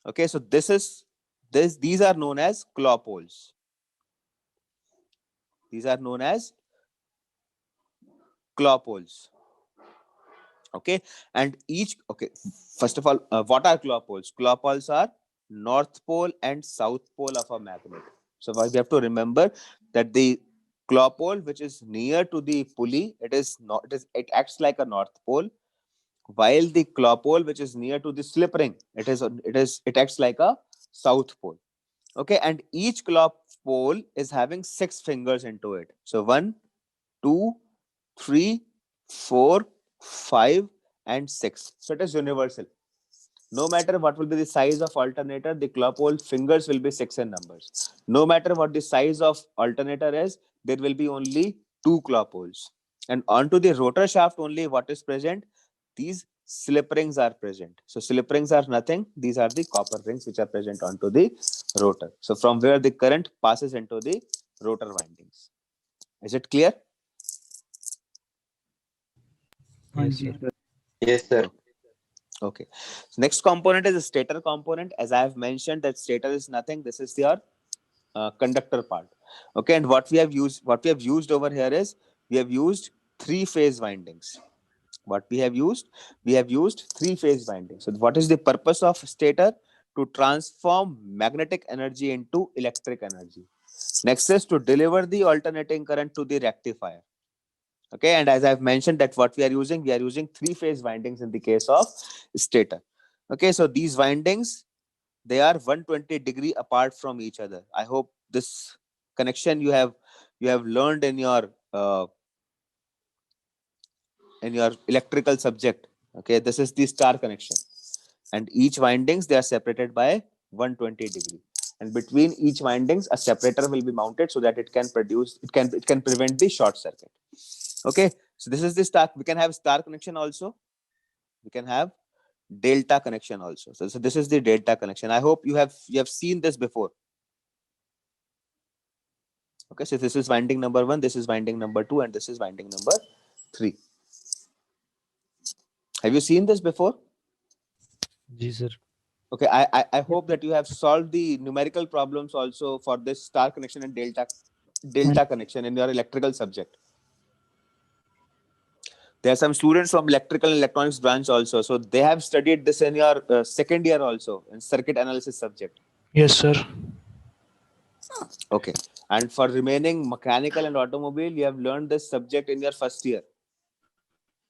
Okay, so these are known as claw poles. These are known as claw poles. Okay, and first of all, what are claw poles? Claw poles are north pole and south pole of a magnet. So we have to remember that the claw pole which is near to the pulley, it acts like a north pole, while the claw pole which is near to the slip ring, it acts like a south pole. Okay, and each claw pole is having 6 fingers into it. So 1, 2, 3, 4, 5, and 6. So it is universal. No matter what will be the size of alternator, the claw pole fingers will be 6 in numbers. No matter what the size of alternator is, there will be only 2 claw poles. And onto the rotor shaft only, what is present? These slip rings are present. So slip rings are nothing. These are the copper rings which are present onto the rotor. So from where the current passes into the rotor windings. Is it clear? Yes, Yes, sir. sir. Yes, sir. Okay. So next component is the stator component. As I have mentioned, that stator is nothing. This is your conductor part. Okay, and what we have used over here is we have used 3-phase windings. What we have used 3-phase windings. So what is the purpose of stator? To transform magnetic energy into electric energy. Next is to deliver the alternating current to the rectifier. Okay, and as I've mentioned that what we are using 3-phase windings in the case of stator. Okay, so these windings, they are 120-degree apart from each other. I hope this connection you have learned in your electrical subject. Okay, this is the star connection, and each windings, they are separated by 120-degree, and between each windings a separator will be mounted so that it can prevent the short circuit. Okay, so this is the star. We can have star connection also, we can have delta connection also. So this is the delta connection. I hope you have seen this before. Okay, so this is winding number 1, this is winding number 2, and this is winding number 3. Have you seen this before? Ji, sir. Okay, I hope that you have solved the numerical problems also for this star connection and delta connection in your electrical subject. There are some students from electrical and electronics branch also, so they have studied this in your second year also in circuit analysis subject. Yes, sir. Okay, and for remaining mechanical and automobile, you have learned this subject in your first year.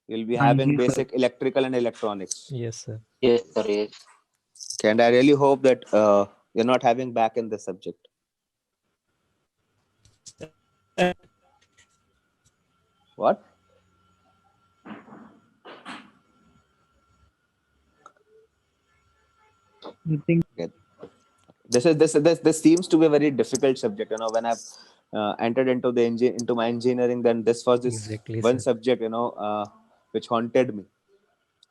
You'll be having Yes, sir. basic electrical and electronics. Yes, sir. Yes, sir. Yes. Okay, and I really hope that you're not having back in this subject. What? I think This seems to be a very difficult subject. You know, when I've entered into my engineering, then this was this Exactly, one sir. subject, which haunted me.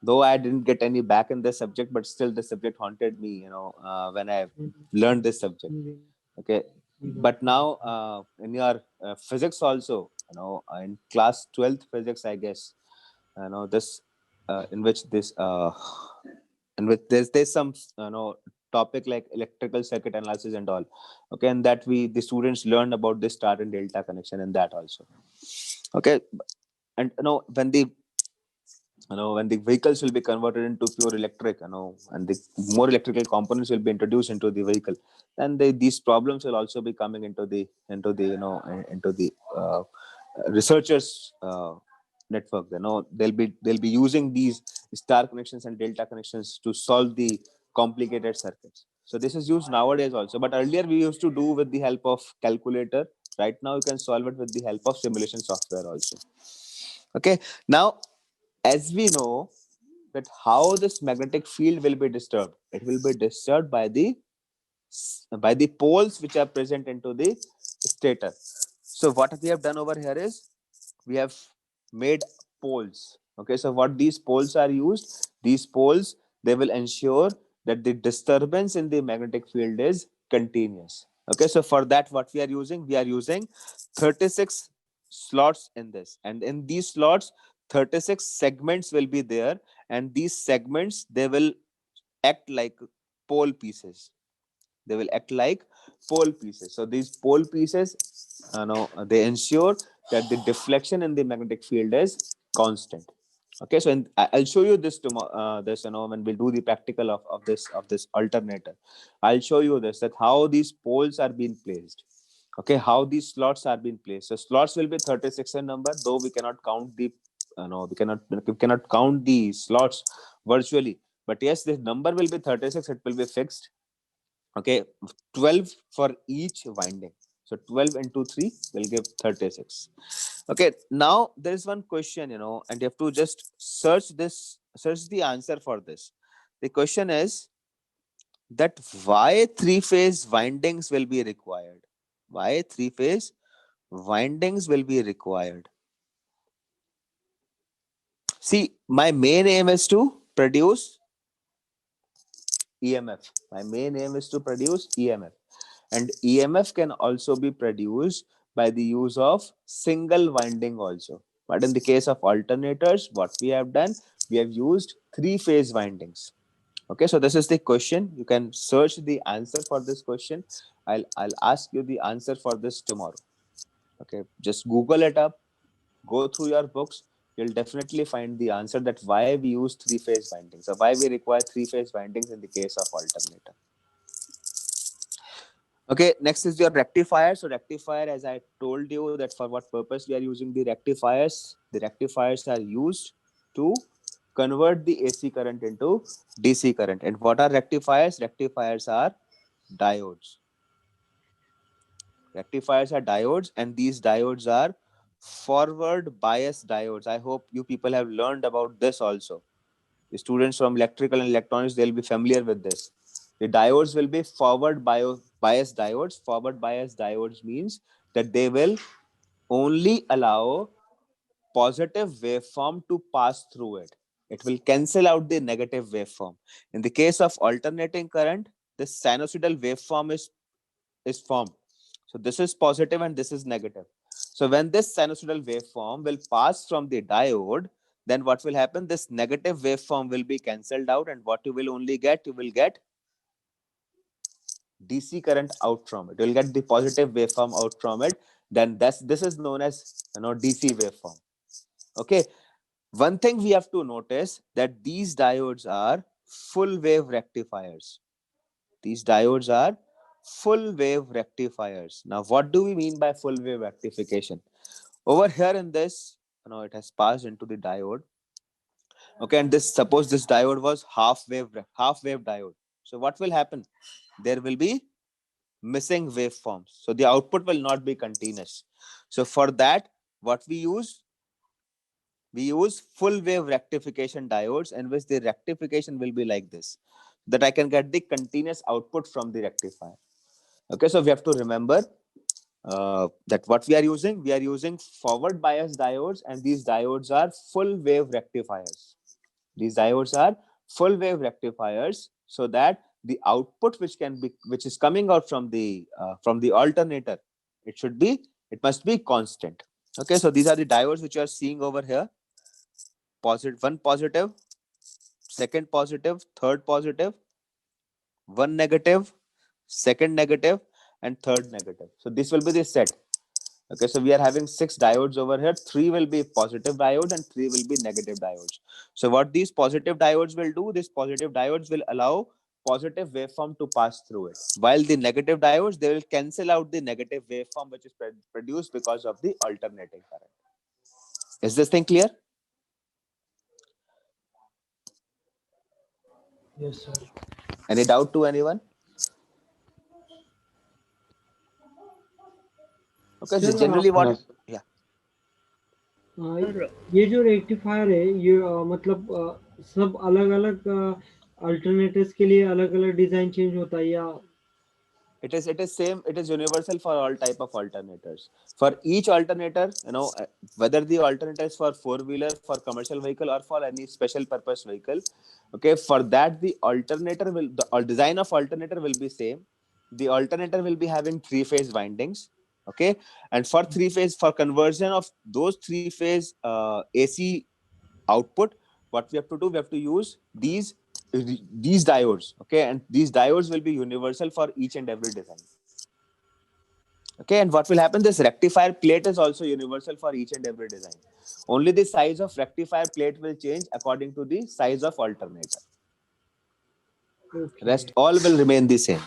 Though I didn't get any back in this subject, but still the subject haunted me. When I learned this subject. Okay, but now in your physics also, in class 12th physics, I guess, this in which there's some topic like electrical circuit analysis and all. Okay, and that the students learned about this star and delta connection and that also. Okay, and when the when the vehicles will be converted into pure electric, and the more electrical components will be introduced into the vehicle, then these problems will also be coming into the researchers network. They'll be using these star connections and delta connections to solve the complicated circuits. So this is used nowadays also, but earlier we used to do with the help of calculator. Right now you can solve it with the help of simulation software also. Okay, now as we know that how this magnetic field will be disturbed, it will be disturbed by the poles which are present into the stator. So what we have done over here is we have made poles. Okay, so what these poles are used, these poles, they will ensure that the disturbance in the magnetic field is continuous. Okay, so for that what we are using 36 slots in this, and in these slots 36 segments will be there, and these segments, they will act like pole pieces. They will act like pole pieces. So these pole pieces, they ensure that the deflection in the magnetic field is constant. Okay, so I'll show you this tomorrow. This, when we'll do the practical of this alternator, I'll show you this, that how these poles are being placed. Okay, how these slots are being placed. So slots will be 36 in number, though we cannot count we cannot count the slots virtually. But yes, this number will be 36. It will be fixed. Okay, 12 for each winding. So 12 into 3 will give 36. Okay, now there is one question, and you have to just search the answer for this. The question is that why three-phase windings will be required? Why three-phase windings will be required? See, my main aim is to produce EMF. My main aim is to produce EMF. And EMF can also be produced by the use of single winding also. But in the case of alternators, what we have done, we have used three-phase windings. Okay, so this is the question. You can search the answer for this question. I'll ask you the answer for this tomorrow. Okay, just Google it up, go through your books. You'll definitely find the answer that why we use three-phase windings, or why we require three-phase windings in the case of alternator. Okay, next is your rectifier. So rectifier, as I told you, that for what purpose we are using the rectifiers. The rectifiers are used to convert the AC current into DC current. And what are rectifiers? Rectifiers are diodes. Rectifiers are diodes, and these diodes are forward bias diodes. I hope you people have learned about this also. The students from electrical and electronics, they'll be familiar with this. The diodes will be forward bias diodes. Forward bias diodes means that they will only allow positive waveform to pass through it. It will cancel out the negative waveform. In the case of alternating current, the sinusoidal waveform is formed. So this is positive and this is negative. So when this sinusoidal waveform will pass from the diode, then what will happen? This negative waveform will be cancelled out, and what you will only get, you will get DC current out from it. You will get the positive waveform out from it. Then this is known as DC waveform. Okay. One thing we have to notice, that these diodes are full wave rectifiers. These diodes are full wave rectifiers. Now, what do we mean by full wave rectification? Over here in this, it has passed into the diode. Okay, and suppose this diode was half wave diode. So what will happen? There will be missing waveforms. So the output will not be continuous. So for that, what we use full wave rectification diodes, in which the rectification will be like this, that I can get the continuous output from the rectifier. Okay, so we have to remember that what we are using forward bias diodes, and these diodes are full wave rectifiers. These diodes are full wave rectifiers, so that the output which is coming out from the alternator, it must be constant. Okay, so these are the diodes which you are seeing over here. One positive, second positive, third positive, one negative, second negative, and third negative. So this will be the set. Okay, so we are having 6 diodes over here. 3 will be positive diodes and 3 will be negative diodes. So what these positive diodes will do, these positive diodes will allow positive waveform to pass through it, while the negative diodes, they will cancel out the negative waveform which is produced because of the alternating current. Is this thing clear? Yes, sir. Any doubt to anyone? Okay, so Sir, generally what, yeah, Sir, ये जो rectifier है ये मतलब सब अलग अलग alternators के लिए अलग अलग डिजाइन चेंज होता है या it is same, it is universal for all type of alternators. For each alternator, whether the alternator is for four-wheeler, for commercial vehicle, or for any special purpose vehicle, okay, for that the alternator will, the design of alternator will be same. The alternator will be having three-phase windings, okay, and for three-phase, for conversion of those three-phase AC output, what we have to do, we have to use these diodes, okay, and these diodes will be universal for each and every design. Okay, and what will happen, this rectifier plate is also universal for each and every design. Only the size of rectifier plate will change according to the size of alternator. okay. Rest all will remain the same.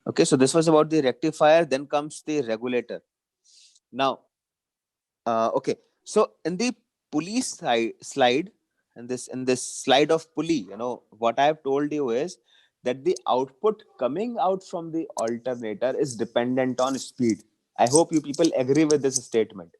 Okay, so this was about the rectifier. Then comes the regulator. Now, okay, so in the pulley slide, in this slide of pulley, what I have told you is that the output coming out from the alternator is dependent on speed. I hope you people agree with this statement,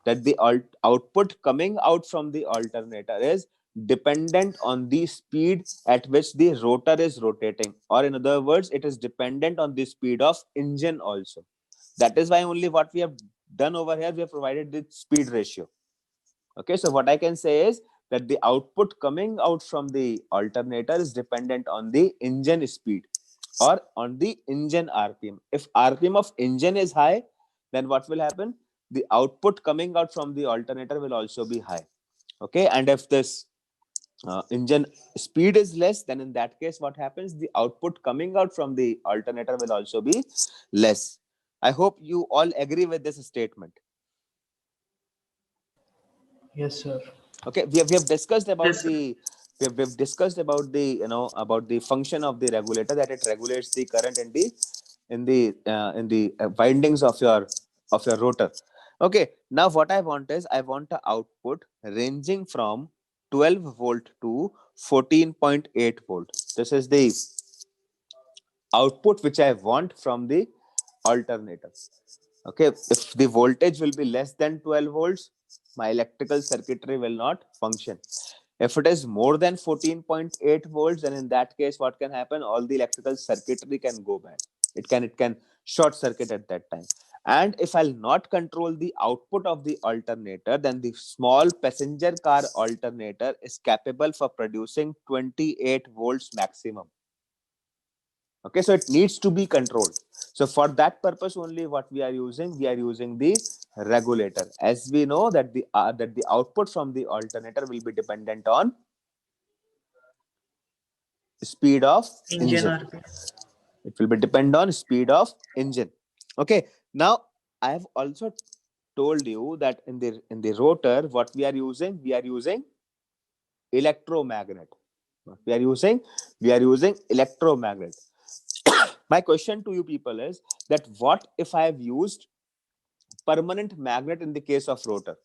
that the output coming out from the alternator is dependent on the speed at which the rotor is rotating, or in other words, it is dependent on the speed of engine also. That is why only what we have done over here, we have provided the speed ratio. Okay, so what I can say is that the output coming out from the alternator is dependent on the engine speed or on the engine RPM. If RPM of engine is high, then what will happen? The output coming out from the alternator will also be high. Okay, and if this engine speed is less, then in that case, what happens? The output coming out from the alternator will also be less. I hope you all agree with this statement. yes, sir. Okay, we have discussed about Yes, sir. we've discussed about the about the function of the regulator, that it regulates the current in the windings of your rotor. Okay, now what I want is, I want an output ranging from 12 volt to 14.8 volt. This is the output which I want from the alternator. Okay, if the voltage will be less than 12 volts, my electrical circuitry will not function. If it is more than 14.8 volts, then in that case, what can happen? All the electrical circuitry can go bad. It can short circuit at that time. And if I'll not control the output of the alternator, then the small passenger car alternator is capable for producing 28 volts maximum. Okay, so it needs to be controlled. So for that purpose only, what we are using the regulator. As we know that the output from the alternator will be dependent on speed of Engine engine. RPM. It will be depend on speed of engine. Okay, now I have also told you that in the rotor, what we are using electromagnet. We are using electromagnet. My question to you people is that what if I have used permanent magnet in the case of rotor?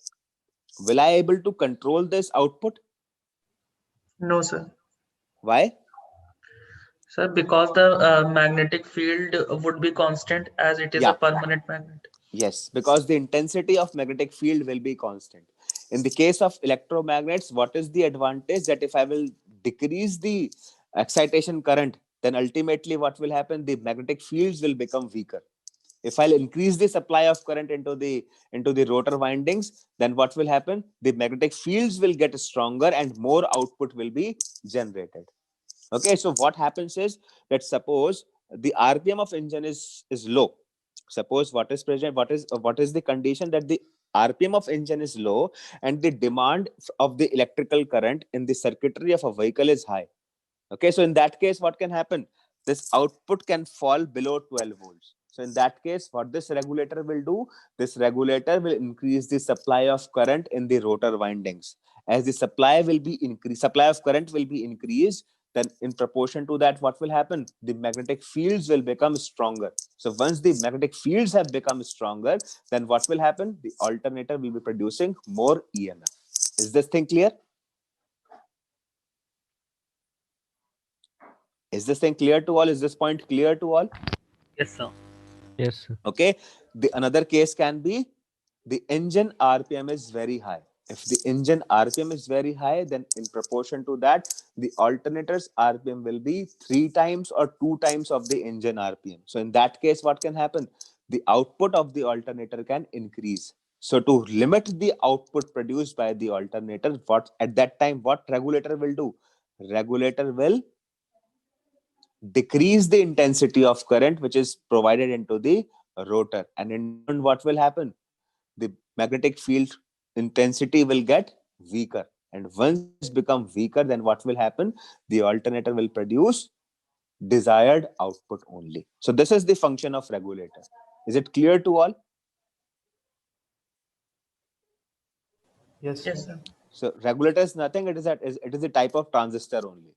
Will I able to control this output? No, sir. Why? Sir, because the magnetic field would be constant as it is a Yeah. permanent magnet. Yes, because the intensity of magnetic field will be constant. In the case of electromagnets, what is the advantage? That if I will decrease the excitation current, then ultimately what will happen? The magnetic fields will become weaker. If I'll increase the supply of current into the rotor windings, then what will happen? The magnetic fields will get stronger and more output will be generated. Okay, so what happens is that suppose the RPM of engine is low. Suppose what is the condition, that the RPM of engine is low and the demand of the electrical current in the circuitry of a vehicle is high. Okay, so in that case, what can happen? this output can fall below 12 volts. So in that case, what this regulator will do, this regulator will increase the supply of current in the rotor windings. As the supply will be increased, supply of current will be increased, then in proportion to that, what will happen? The magnetic fields will become stronger. So once the magnetic fields have become stronger, then what will happen? The alternator will be producing more EMF. Is this thing clear? Is this thing clear to all? Is this point clear to all? Yes, sir. Yes, sir. Okay. The another case can be the engine RPM is very high. If the engine RPM is very high, then in proportion to that, the alternator's RPM will be 3 times or 2 times of the engine RPM. So in that case, what can happen? The output of the alternator can increase. So to limit the output produced by the alternator, what at that time, what regulator will do? Regulator will decrease the intensity of current which is provided into the rotor, and in turn, what will happen? The magnetic field intensity will get weaker, and once it become weaker, then what will happen? The alternator will produce desired output only. So this is the function of regulator. Is it clear to all? Yes, Yes, sir. sir. So regulator is nothing, it is a type of transistor only,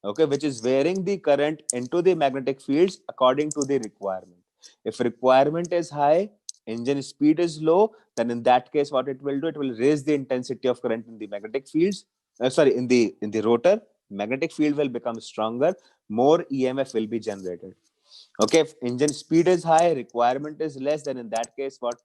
okay, which is varying the current into the magnetic fields according to the requirement. If requirement is high, engine speed is low, then in that case, what it will do, it will raise the intensity of current in the magnetic fields. In the rotor, magnetic field will become stronger, more EMF will be generated. Okay, if engine speed is high, requirement is less, then in that case, what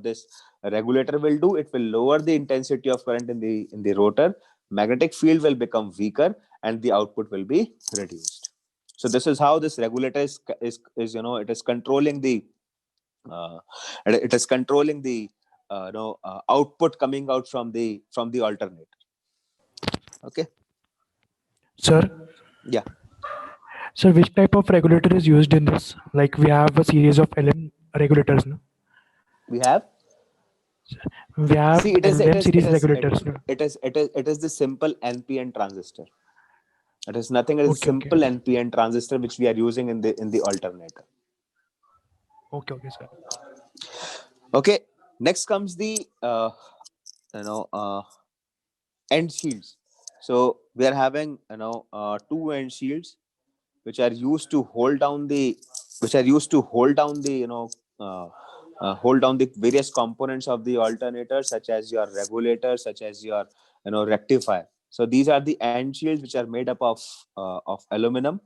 this regulator will do, it will lower the intensity of current in the rotor, magnetic field will become weaker, and the output will be reduced. So this is how this regulator is it is controlling the uh, output coming out from the alternator. Okay. Sir, Yeah. sir, which type of regulator is used in this? Like we have a series of LM regulators, no? We have We have See, it is LM series regulators, no? it is the simple NPN transistor. It is nothing. It is a Okay, simple okay. NPN transistor which we are using in the alternator. Okay, okay, sir. Okay. Next comes the end shields. So we are having two end shields which are used to hold down the hold down the various components of the alternator, such as your regulator, such as your rectifier. So these are the end shields which are made up of aluminum.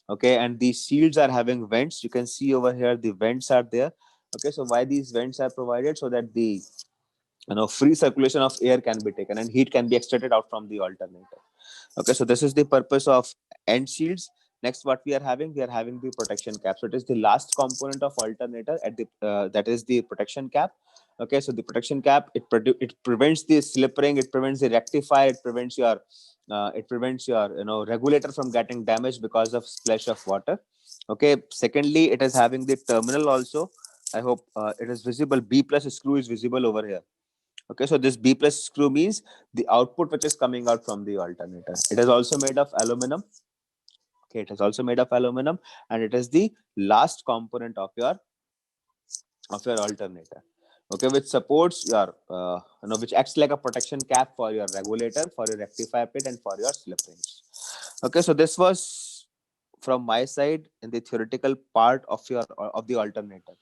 Okay, and these shields are having vents. You can see over here the vents are there. Okay, so why these vents are provided? So that the free circulation of air can be taken and heat can be extracted out from the alternator. Okay, so this is the purpose of end shields. Next, what we are having the protection cap. So it is the last component of alternator at the that is the protection cap. Okay, so the protection cap, it prevents the slip ring, it prevents the rectifier, it prevents your regulator from getting damaged because of splash of water. Okay, secondly, it is having the terminal also. I hope it is visible. B plus screw is visible over here. Okay, so this B plus screw means the output which is coming out from the alternator. It is also made of aluminum. Okay, it is also made of aluminum, and it is the last component of your alternator. Okay, which supports your which acts like a protection cap for your regulator, for your rectifier pit, and for your slip rings. Okay, so this was from my side in the theoretical part of the alternator.